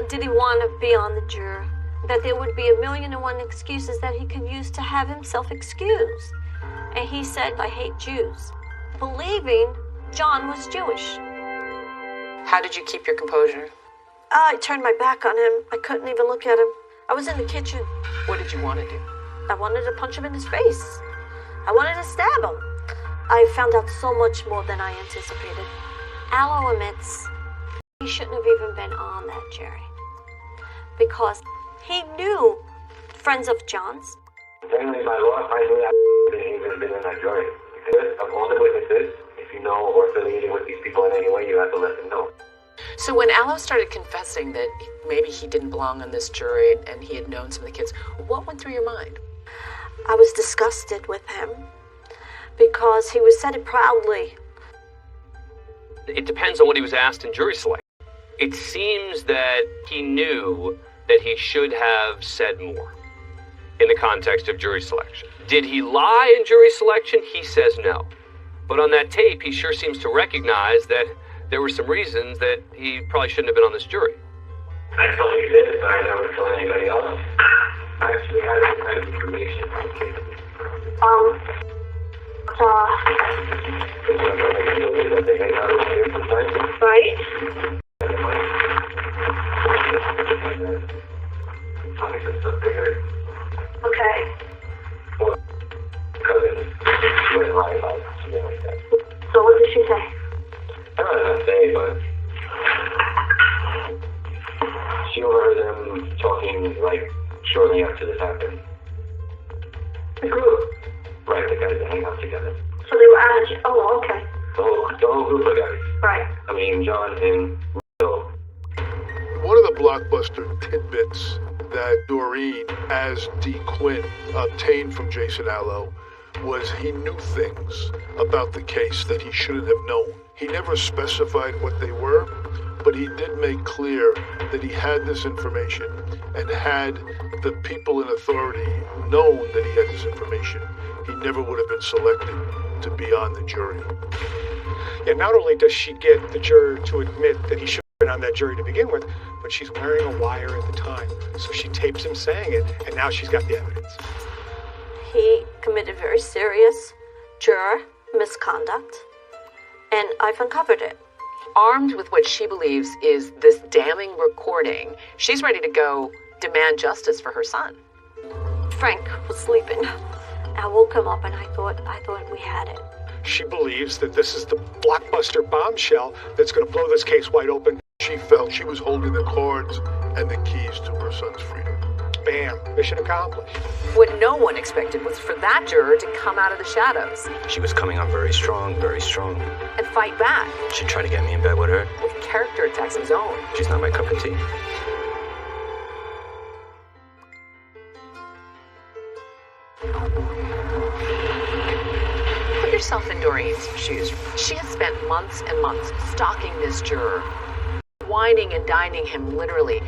did he want to be on the jury? That there would be a million and one excuses that he could use to have himself excused. And he said, I hate Jews, believing John was Jewish. How did you keep your composure? I turned my back on him. I couldn't even look at him. I was in the kitchen. What did you want to do? I wanted to punch him in his face. I wanted to stab him. I found out so much more than I anticipated. Allo admits he shouldn't have even been on that jury because he knew friends of John's. Technically, by law, finally, I didn't even been in that jury. Because of all the witnesses, if you know or affiliated with these people in any way, you have to let them know. So when Allo started confessing that maybe he didn't belong on this jury and he had known some of the kids, what went through your mind? I was disgusted with him because he was said it proudly. It depends on what he was asked in jury selection. It seems that he knew that he should have said more in the context of jury selection. Did he lie in jury selection? He says no. But on that tape, he sure seems to recognize that there were some reasons that he probably shouldn't have been on this jury. I told you this, but I never told anybody else. I actually had some kind of information. Right? Okay. So what did she say? I don't know what to say, but she overheard them talking, like, shortly after this happened. The group? Right, the guys that hang out together. So they were out of... Oh, okay. The whole group of guys. Right. I mean, John and Will. One of the blockbuster tidbits that Doreen, as D. Quinn, obtained from Jason Allo was he knew things about the case that he shouldn't have known. He never specified what they were, but he did make clear that he had this information, and had the people in authority known that he had this information, he never would have been selected to be on the jury. Yeah, not only does she get the juror to admit that he should have been on that jury to begin with, but she's wearing a wire at the time. So she tapes him saying it, and now she's got the evidence. He committed very serious juror misconduct, and I've uncovered it. Armed with what she believes is this damning recording, she's ready to go demand justice for her son. Frank was sleeping. I woke him up and I thought we had it. She believes that this is the blockbuster bombshell that's going to blow this case wide open. She felt she was holding the cards and the keys to her son's freedom. Bam, mission accomplished. What no one expected was for that juror to come out of the shadows. She was coming on very strong, and fight back. She tried to get me in bed with her. With character attacks of his own. She's not my cup of tea. Put yourself in Doreen's shoes. She has spent months and months stalking this juror, whining and dining him literally.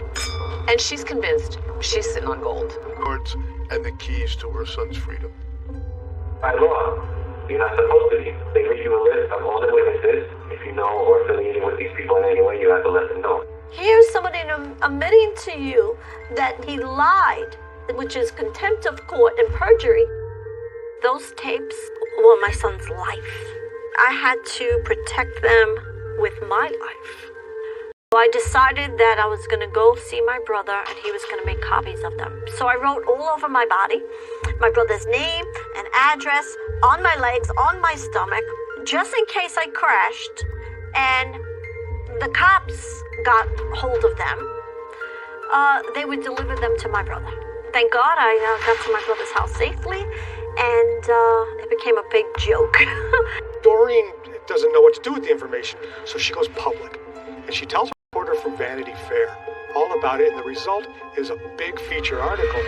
And she's convinced she's sitting on gold. Cards and the keys to her son's freedom. By law, you're not supposed to be. They read you a list of all the witnesses. If you know or affiliated with these people in any way, you have to let them know. Here's somebody admitting to you that he lied, which is contempt of court and perjury. Those tapes were my son's life. I had to protect them with my life. I decided that I was going to go see my brother and he was going to make copies of them. So I wrote all over my body, my brother's name and address, on my legs, on my stomach, just in case I crashed and the cops got hold of them. They would deliver them to my brother. Thank God I got to my brother's house safely, and it became a big joke. Doreen doesn't know what to do with the information, so she goes public. And she tells a reporter from Vanity Fair all about it, and the result is a big feature article.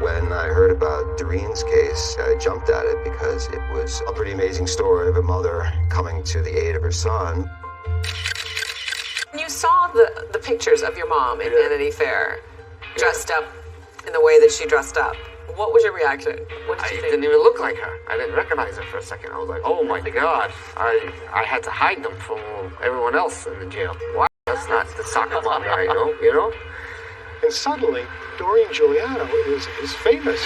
When I heard about Doreen's case, I jumped at it because it was a pretty amazing story of a mother coming to the aid of her son. You saw the pictures of your mom in Vanity Fair, dressed up in the way that she dressed up. What was your reaction? What did you think? Didn't even look like her. I didn't recognize her for a second. I was like, oh my God. I had to hide them from everyone else in the jail. Wow, that's not the soccer mom that I know, you know? And suddenly, Doreen Giuliano is famous.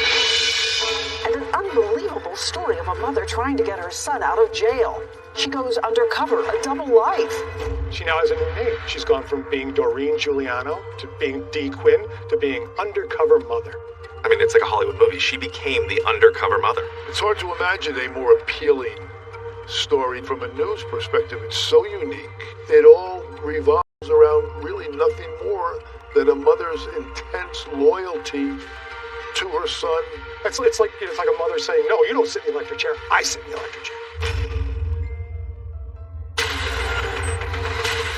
And an unbelievable story of a mother trying to get her son out of jail. She goes undercover, a double life. She now has a new name. She's gone from being Doreen Giuliano to being Dee Quinn to being Undercover Mother. I mean, it's like a Hollywood movie. She became the undercover mother. It's hard to imagine a more appealing story from a news perspective. It's so unique. It all revolves around really nothing more than a mother's intense loyalty to her son. It's like a mother saying, no, you don't sit in the electric chair. I sit in the electric chair.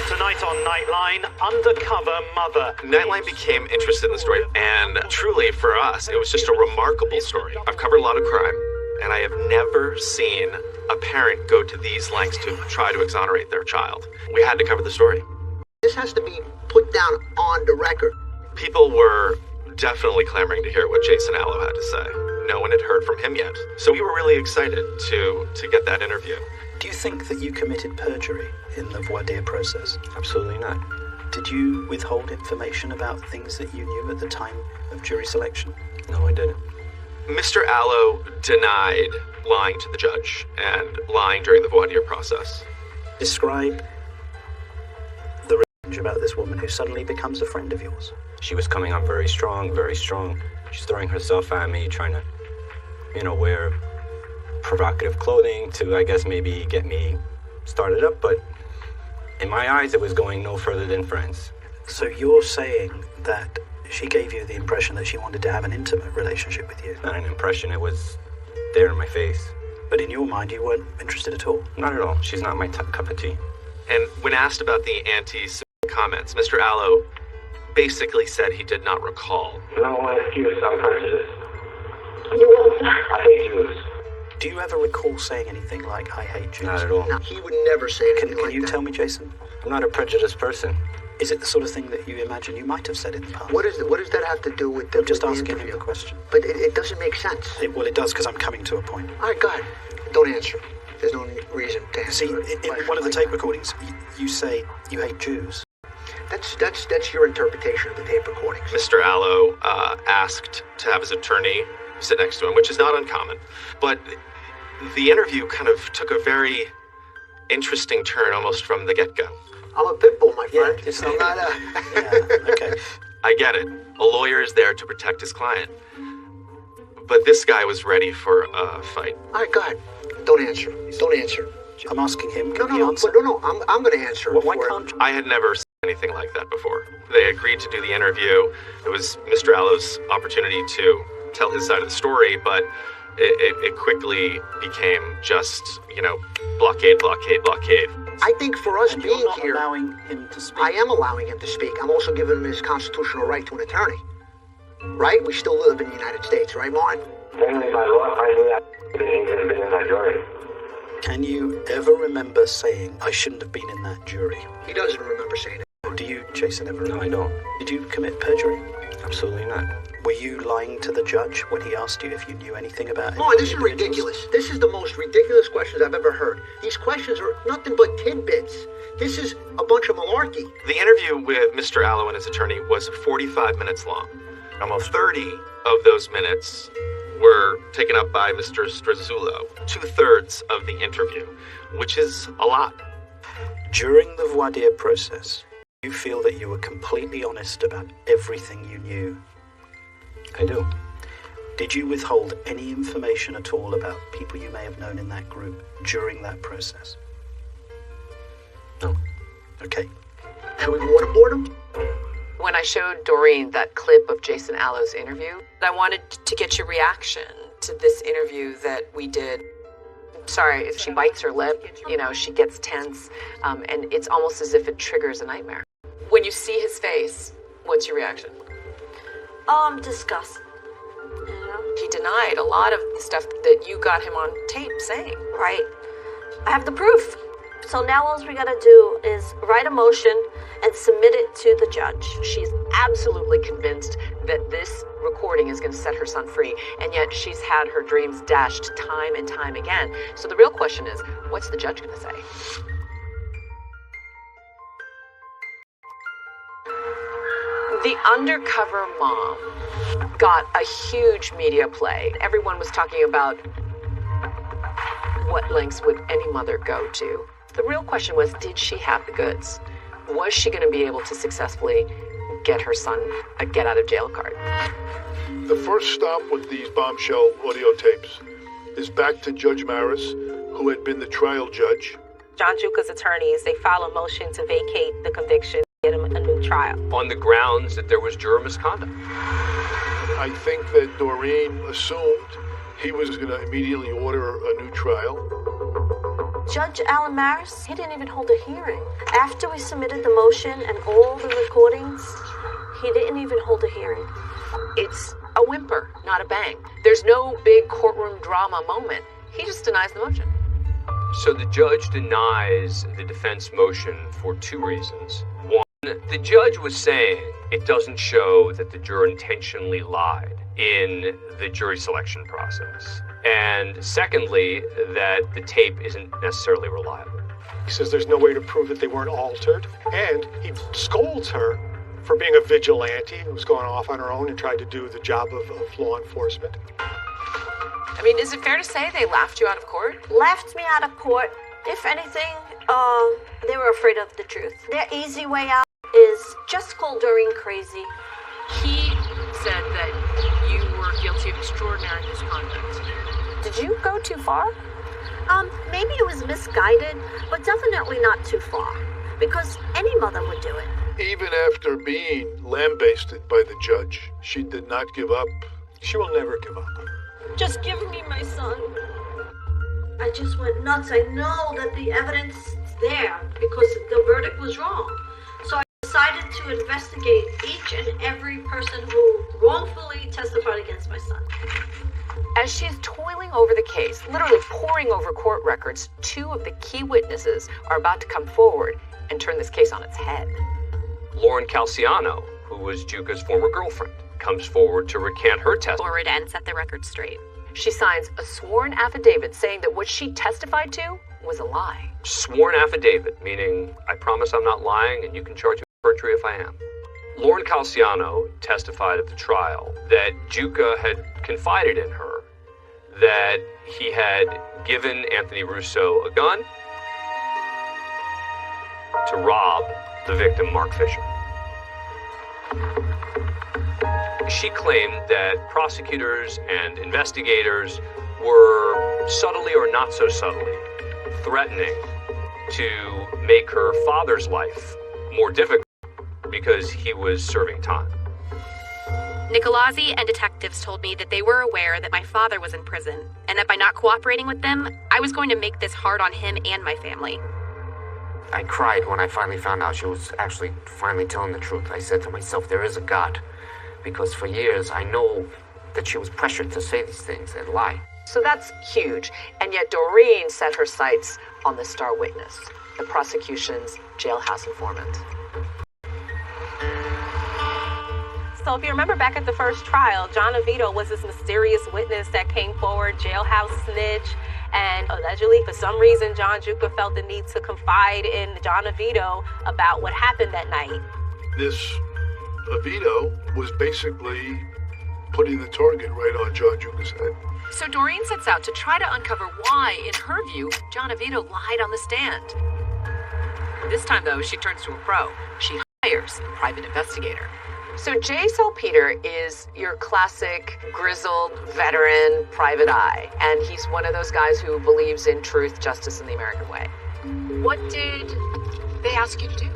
Tonight on Nightline, Undercover Mother. Nightline became interested in the story, and truly, for us, it was just a remarkable story. I've covered a lot of crime, and I have never seen a parent go to these lengths to try to exonerate their child. We had to cover the story. This has to be put down on the record. People were definitely clamoring to hear what Jason Allo had to say. No one had heard from him yet. So we were really excited to get that interview. Do you think that you committed perjury in the voir dire process? Absolutely not. Did you withhold information about things that you knew at the time of jury selection? No, I didn't. Mr. Allo denied lying to the judge and lying during the voir dire process. Describe the revenge about this woman who suddenly becomes a friend of yours. She was coming on very strong, very strong. She's throwing herself at me, trying to, wear provocative clothing to, I guess, maybe get me started up, but in my eyes, it was going no further than friends. So you're saying that she gave you the impression that she wanted to have an intimate relationship with you? Not an impression, it was there in my face. But in your mind, you weren't interested at all? Not at all. She's not my cup of tea. And when asked about the anti-Semitic comments, Mr. Allo basically said he did not recall. No excuse, I'm prejudiced. You will. I hate Jews. Do you ever recall saying anything like, I hate Jews? Not at all. No, he would never say anything Can you tell me, Jason? I'm not a prejudiced person. Is it the sort of thing that you imagine you might have said in the past? What does that have to do with the I'm just with the asking interview? him a question. But it doesn't make sense. Well, it does, because I'm coming to a point. All right, go ahead. Don't answer. There's no reason to answer. See, in one of the tape recordings, you say you hate Jews. That's your interpretation of the tape recordings. Mr. Allo asked to have his attorney sit next to him, which is not uncommon. But the interview kind of took a very interesting turn almost from the get-go. I'm a pit bull, my friend. Yeah, I'm not a... Okay. I get it. A lawyer is there to protect his client. But this guy was ready for a fight. All right, go ahead. Don't answer. Don't answer. I'm asking him. No. I'm going to answer. Why can't you? I had never seen anything like that before. They agreed to do the interview. It was Mr. Allo's opportunity to tell his side of the story, but it quickly became just, blockade. I think for us and being you're not here, allowing him to speak. I am allowing him to speak. I'm also giving him his constitutional right to an attorney. Right? We still live in the United States, right, Martin? Technically, by law, I knew that being in that jury. Can you ever remember saying, I shouldn't have been in that jury? He doesn't remember saying it. Or do you, Jason, ever remember? No, I don't. Did you commit perjury? Absolutely not. Were you lying to the judge when he asked you if you knew anything about it? Martin, this is ridiculous. This is the most ridiculous questions I've ever heard. These questions are nothing but tidbits. This is a bunch of malarkey. The interview with Mr. Allo and his attorney was 45 minutes long. Almost 30 of those minutes were taken up by Mr. Struzzulo, 2/3 of the interview, which is a lot. During the voir dire process, You feel that you were completely honest about everything you knew? I do. Did you withhold any information at all about people you may have known in that group during that process? No. Okay. And we waterboard him? When I showed Doreen that clip of Jason Allo's interview, I wanted to get your reaction to this interview that we did. Sorry, if she bites her lip, she gets tense, and it's almost as if it triggers a nightmare. When you see his face, what's your reaction? Disgust. He denied a lot of the stuff that you got him on tape saying. Right. I have the proof. So now all we gotta do is write a motion and submit it to the judge. She's absolutely convinced that this recording is going to set her son free, and yet she's had her dreams dashed time and time again. So the real question is, what's the judge going to say? The Undercover Mom got a huge media play. Everyone was talking about what lengths would any mother go to. The real question was, did she have the goods? Was she going to be able to successfully get her son a get out of jail card? The first stop with these bombshell audio tapes is back to Judge Maris, who had been the trial judge. John Juka's attorneys, they file a motion to vacate the conviction, get him a new trial. On the grounds that there was juror misconduct. I think that Doreen assumed he was going to immediately order a new trial. Judge Alan Maris, he didn't even hold a hearing. After we submitted the motion and all the recordings, he didn't even hold a hearing. It's a whimper, not a bang. There's no big courtroom drama moment. He just denies the motion. So the judge denies the defense motion for two reasons. One, the judge was saying it doesn't show that the juror intentionally lied in the jury selection process. And secondly, that the tape isn't necessarily reliable. He says there's no way to prove that they weren't altered, and he scolds her for being a vigilante who's gone off on her own and tried to do the job of law enforcement. I mean, is it fair to say they laughed you out of court? Laughed me out of court. If anything, they were afraid of the truth. Their easy way out is just call Doreen crazy. He said that you were guilty of extraordinary misconduct. Did you go too far? Maybe it was misguided, but definitely not too far. Because any mother would do it. Even after being lambasted by the judge, she did not give up. She will never give up. Just give me my son. I just went nuts. I know that the evidence is there because the verdict was wrong. So I decided to investigate each and every person who wrongfully testified against my son. As she's toiling over the case, literally poring over court records, two of the key witnesses are about to come forward and turn this case on its head. Lauren Calciano, who was Juka's former girlfriend, comes forward to recant her testimony. Forward and set the record straight. She signs a sworn affidavit saying that what she testified to was a lie. Sworn affidavit, meaning I promise I'm not lying and you can charge me with perjury if I am. Lauren Calciano testified at the trial that Juka had confided in her that he had given Anthony Russo a gun to rob the victim, Mark Fisher. She claimed that prosecutors and investigators were subtly or not so subtly threatening to make her father's life more difficult because he was serving time. Nicolazzi and detectives told me that they were aware that my father was in prison, and that by not cooperating with them, I was going to make this hard on him and my family. I cried when I finally found out she was actually finally telling the truth. I said to myself, there is a God. Because for years, I know that she was pressured to say these things and lie. So that's huge. And yet Doreen set her sights on the star witness, the prosecution's jailhouse informant. So if you remember back at the first trial, John Avito was this mysterious witness that came forward, jailhouse snitch, and allegedly, for some reason, John Juka felt the need to confide in John Avito about what happened that night. This Avito was basically putting the target right on John Juka's head. So Doreen sets out to try to uncover why, in her view, John Avito lied on the stand. This time, though, she turns to a pro. She lawyers, private investigator. So J. Salpeter is your classic grizzled veteran private eye, and he's one of those guys who believes in truth, justice, and the American way. What did they ask you to do?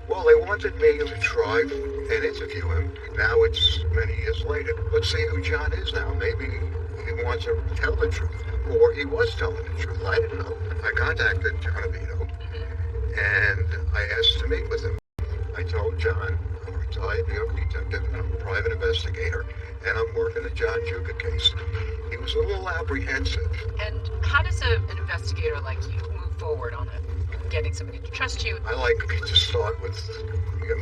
Well, they wanted me to try and interview him. Now it's many years later. Let's see who John is now. Maybe he wants to tell the truth, or he was telling the truth. I didn't know. I contacted John Avito, and I asked to meet with him. I told John, I'm a retired New York detective, and I'm a private investigator, and I'm working the John Juga case. He was a little apprehensive. And how does an investigator like you move forward on it? Getting somebody to trust you? I like to start with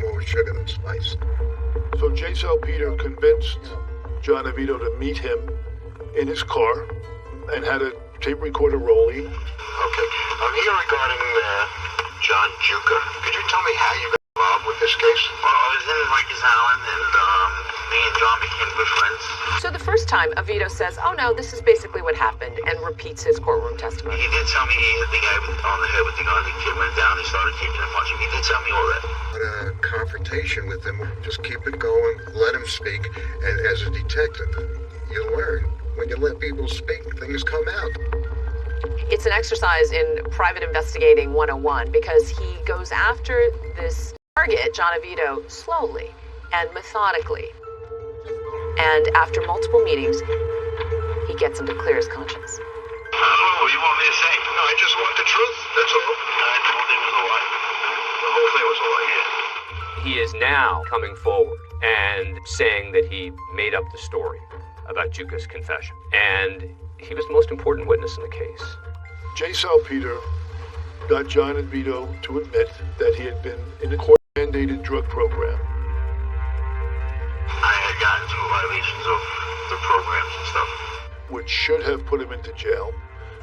more sugar than spice. So J. Salpeter convinced John Avito to meet him in his car and had a tape recorder rolling. Okay, I'm here regarding John Juga. Could you tell me how you got involved with this case? Well, I was in Rikers Island, and me and John became good friends. So the first time, Avito says, oh no, this is basically what happened, and repeats his courtroom testimony. He did tell me he hit the guy on the head with the gun. The kid went down, he started kicking and punching. He did tell me all that. But a confrontation with him, just keep it going, let him speak, and as a detective, you learn. When you let people speak, things come out. It's an exercise in private investigating 101 because he goes after this target, John Avito, slowly and methodically. And after multiple meetings, he gets him to clear his conscience. Oh, you want me to say? No, I just want the truth, that's all. The whole thing was a lie. The whole thing was a lie, yeah. He is now coming forward and saying that he made up the story about Juga's confession. And he was the most important witness in the case. J. Salpeter got John Avito to admit that he had been in a court-mandated drug program. I had gotten into violations of the programs and stuff. Which should have put him into jail.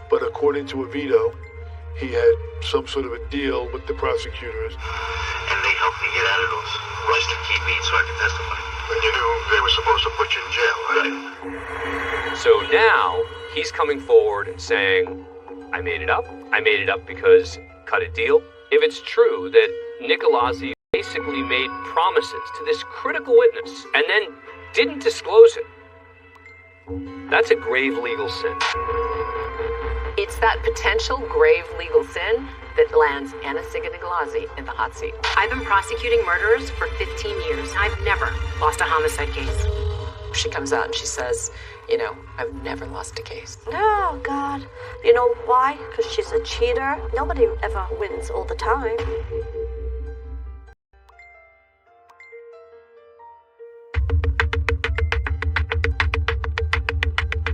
But according to Avito, he had some sort of a deal with the prosecutors. And they helped me get out of those. Was to keep me so I could testify. But you knew they were supposed to put you in jail, right? So now he's coming forward and saying, I made it up. I made it up because cut a deal. If it's true that Nicolazzi basically made promises to this critical witness and then didn't disclose it, that's a grave legal sin. It's that potential grave legal sin that lands Anna Sigga Nicolazzi in the hot seat. I've been prosecuting murderers for 15 years. I've never lost a homicide case. She comes out and she says, you know, I've never lost a case. Oh, God. You know why? Because she's a cheater. Nobody ever wins all the time.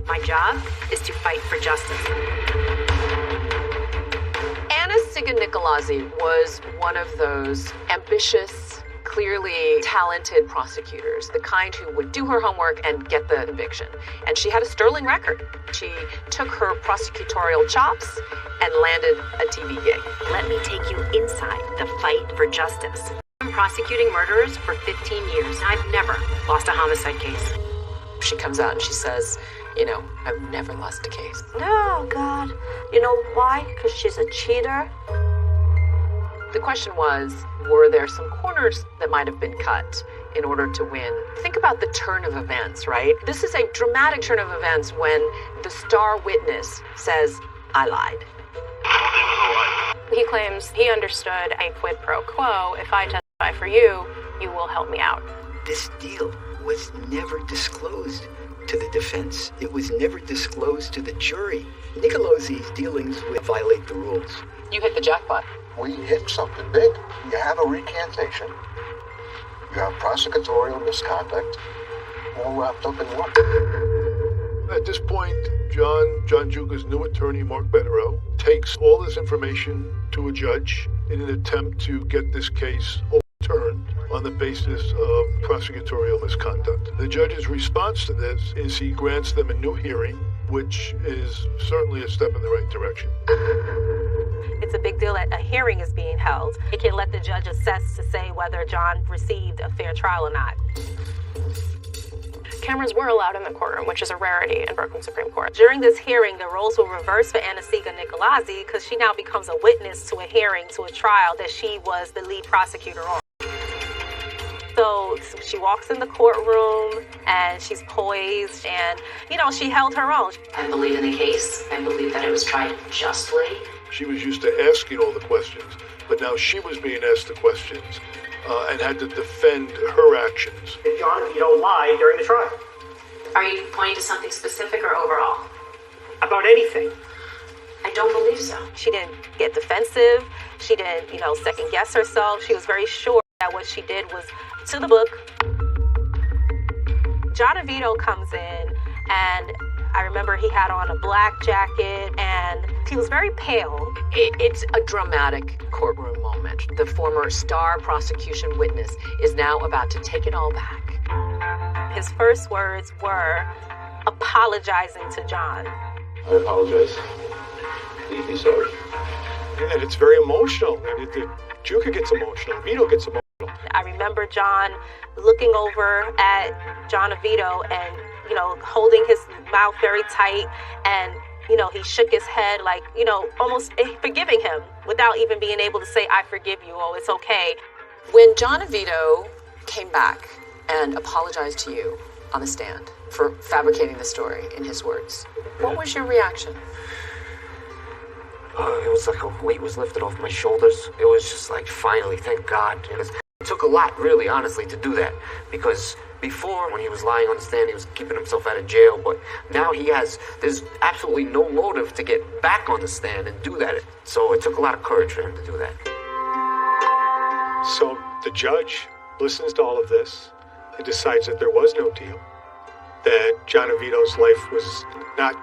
My job is to fight for justice. Anna Sigga Nicolazzi was one of those ambitious, clearly talented prosecutors, the kind who would do her homework and get the conviction. And she had a sterling record. She took her prosecutorial chops and landed a TV gig. Let me take you inside the fight for justice. I've been prosecuting murderers for 15 years. I've never lost a homicide case. She comes out and she says, you know, I've never lost a case. Oh, God. You know why? Because she's a cheater. The question was, were there some corners that might have been cut in order to win? Think about the turn of events, right? This is a dramatic turn of events when the star witness says, I lied. He claims he understood a quid pro quo. If I testify for you, you will help me out. This deal was never disclosed to the defense. It was never disclosed to the jury. Nicolazzi's dealings would violate the rules. You hit the jackpot. We hit something big. You have a recantation. You have prosecutorial misconduct, all wrapped up in one. At this point, John Juga's new attorney, Mark Betterow, takes all this information to a judge in an attempt to get this case overturned on the basis of prosecutorial misconduct. The judge's response to this is he grants them a new hearing, which is certainly a step in the right direction. It's a big deal that a hearing is being held. It can let the judge assess to say whether John received a fair trial or not. Cameras were allowed in the courtroom, which is a rarity in Brooklyn Supreme Court. During this hearing, the roles will reverse for Anna Sigga Nicolazzi because she now becomes a witness to a hearing, to a trial that she was the lead prosecutor on. So she walks in the courtroom and she's poised and, she held her own. I believe in the case. I believe that it was tried justly. She was used to asking all the questions, but now she was being asked the questions and had to defend her actions. Did John Vito lie during the trial? Are you pointing to something specific or overall? About anything? I don't believe so. She didn't get defensive. She didn't, second guess herself. She was very sure that what she did was to the book. John Vito comes in, and I remember he had on a black jacket, and he was very pale. It's a dramatic courtroom moment. The former star prosecution witness is now about to take it all back. His first words were apologizing to John. I apologize. Deeply sorry. And it's very emotional. Juka gets emotional. Vito gets emotional. I remember John looking over at John Vito and, holding his mouth very tight. And, he shook his head like, almost forgiving him without even being able to say, I forgive you, oh, it's okay. When John Vito came back and apologized to you on the stand for fabricating the story in his words, what was your reaction? It was like a weight was lifted off my shoulders. It was just like, finally, thank God. It took a lot, really, honestly, to do that. Because before, when he was lying on the stand, he was keeping himself out of jail. But now there's absolutely no motive to get back on the stand and do that. So it took a lot of courage for him to do that. So the judge listens to all of this and decides that there was no deal. That John Vito's life was not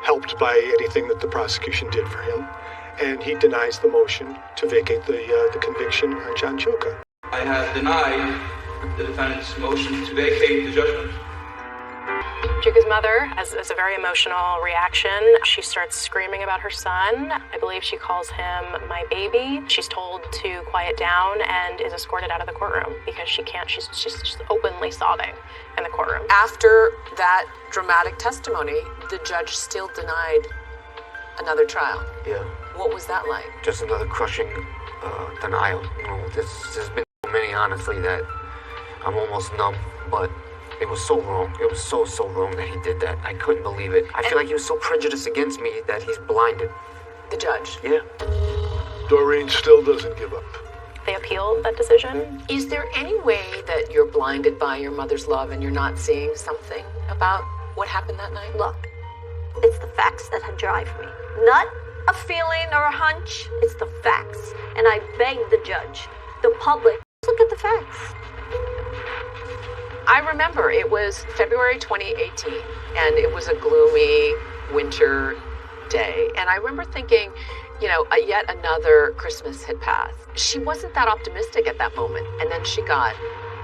helped by anything that the prosecution did for him, and he denies the motion to vacate the conviction on John Juka. I have denied the defendant's motion to vacate the judgment. Juka's mother has a very emotional reaction. She starts screaming about her son. I believe she calls him my baby. She's told to quiet down and is escorted out of the courtroom because she can't. She's just openly sobbing in the courtroom. After that dramatic testimony, the judge still denied another trial. Yeah. What was that like? Just another crushing denial. There's been so many, honestly, that I'm almost numb, but it was so wrong. It was so wrong that he did that. I couldn't believe it. I feel like he was so prejudiced against me that he's blinded. The judge? Yeah. Doreen still doesn't give up. They appealed that decision. Is there any way that you're blinded by your mother's love and you're not seeing something about what happened that night? Look, it's the facts that drive me. Not a feeling or a hunch. It's the facts. And I beg the judge, the public, look at the facts. I remember it was February 2018, and it was a gloomy winter day. And I remember thinking, yet another Christmas had passed. She wasn't that optimistic at that moment. And then she got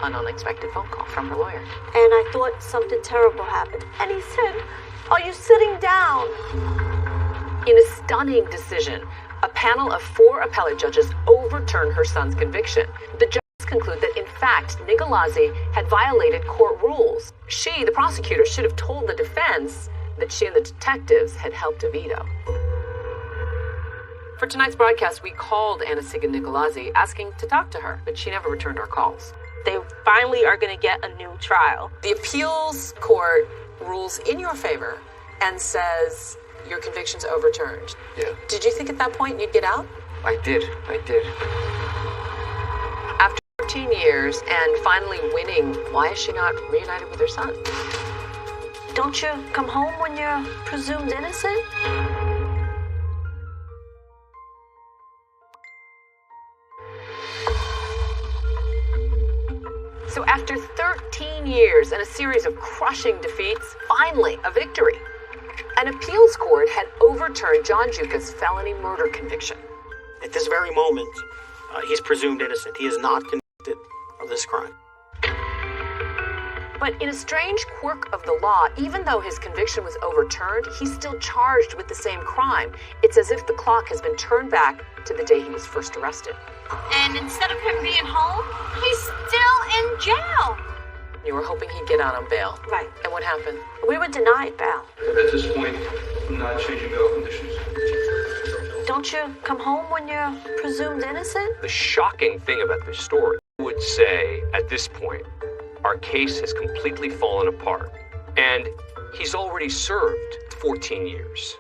an unexpected phone call from her lawyer. And I thought something terrible happened. And he said, are you sitting down? In a stunning decision, a panel of 4 appellate judges overturned her son's conviction. The judges conclude that, in fact, Nicolazi had violated court rules. She, the prosecutor, should have told the defense that she and the detectives had helped Vito. For tonight's broadcast, we called Anastasia Nicolazi asking to talk to her, but she never returned our calls. They finally are going to get a new trial. The appeals court rules in your favor and says your conviction's overturned. Yeah. Did you think at that point you'd get out? I did. After 13 years and finally winning, why is she not reunited with her son? Don't you come home when you're presumed innocent? So after 13 years and a series of crushing defeats, finally a victory. An appeals court had overturned John Juka's felony murder conviction. At this very moment, he's presumed innocent. He is not convicted of this crime. But in a strange quirk of the law, even though his conviction was overturned, he's still charged with the same crime. It's as if the clock has been turned back to the day he was first arrested. And instead of him being home, he's still in jail. You were hoping he'd get out on bail. Right. And what happened? We were denied bail. At this point, I'm not changing bail conditions. Don't you come home when you're presumed innocent? The shocking thing about this story would say at this point, our case has completely fallen apart, and he's already served 14 years.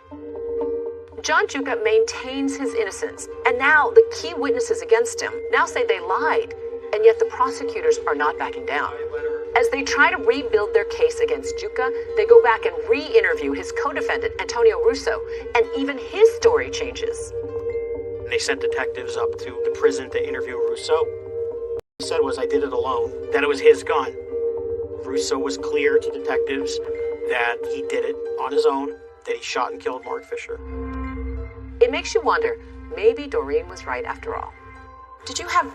John Juka maintains his innocence, and now the key witnesses against him now say they lied, and yet the prosecutors are not backing down. As they try to rebuild their case against Juka, they go back and re-interview his co-defendant, Antonio Russo, and even his story changes. They sent detectives up to the prison to interview Russo. What he said was, I did it alone, that it was his gun. Russo was clear to detectives that he did it on his own, that he shot and killed Mark Fisher. It makes you wonder, maybe Doreen was right after all. Did you have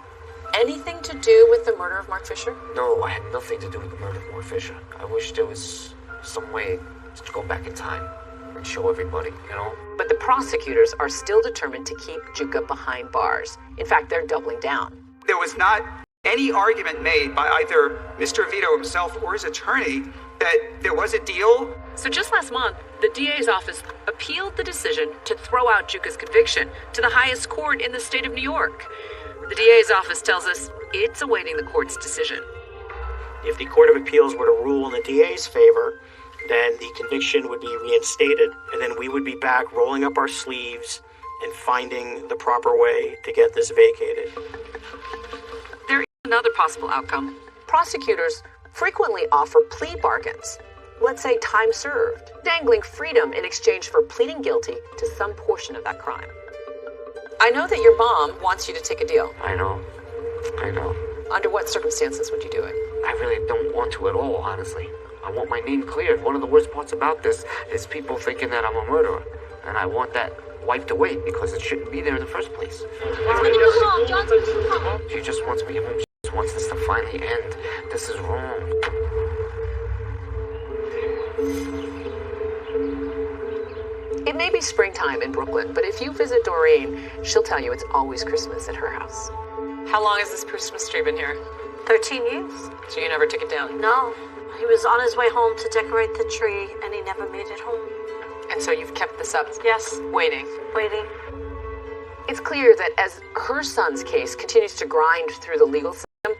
anything to do with the murder of Mark Fisher? No, I had nothing to do with the murder of Mark Fisher. I wish there was some way to go back in time and show everybody, you know? But the prosecutors are still determined to keep Juka behind bars. In fact, they're doubling down. There was not any argument made by either Mr. Vito himself or his attorney that there was a deal. So just last month, the DA's office appealed the decision to throw out Juka's conviction to the highest court in the state of New York. The DA's office tells us it's awaiting the court's decision. If the Court of Appeals were to rule in the DA's favor, then the conviction would be reinstated, and then we would be back rolling up our sleeves and finding the proper way to get this vacated. There is another possible outcome. Prosecutors frequently offer plea bargains. Let's say time served, dangling freedom in exchange for pleading guilty to some portion of that crime. I know that your mom wants you to take a deal. I know. Under what circumstances would you do it? I really don't want to at all, honestly. I want my name cleared. One of the worst parts about this is people thinking that I'm a murderer. And I want that wiped away because it shouldn't be there in the first place. She just wants me home. She just wants this to finally end. This is wrong. It may be springtime in Brooklyn, but if you visit Doreen, she'll tell you it's always Christmas at her house. How long has this Christmas tree been here? 13 years. So you never took it down? No. He was on his way home to decorate the tree, and he never made it home. And so you've kept this up? Yes. Waiting. It's clear that as her son's case continues to grind through the legal system,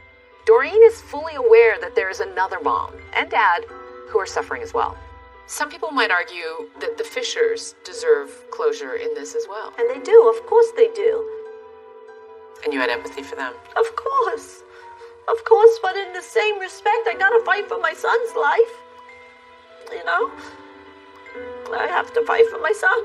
Doreen is fully aware that there is another mom and dad who are suffering as well. Some people might argue that the Fishers deserve closure in this as well. And they do. Of course they do. And you had empathy for them? Of course. Of course, but in the same respect, I gotta fight for my son's life. You know? I have to fight for my son.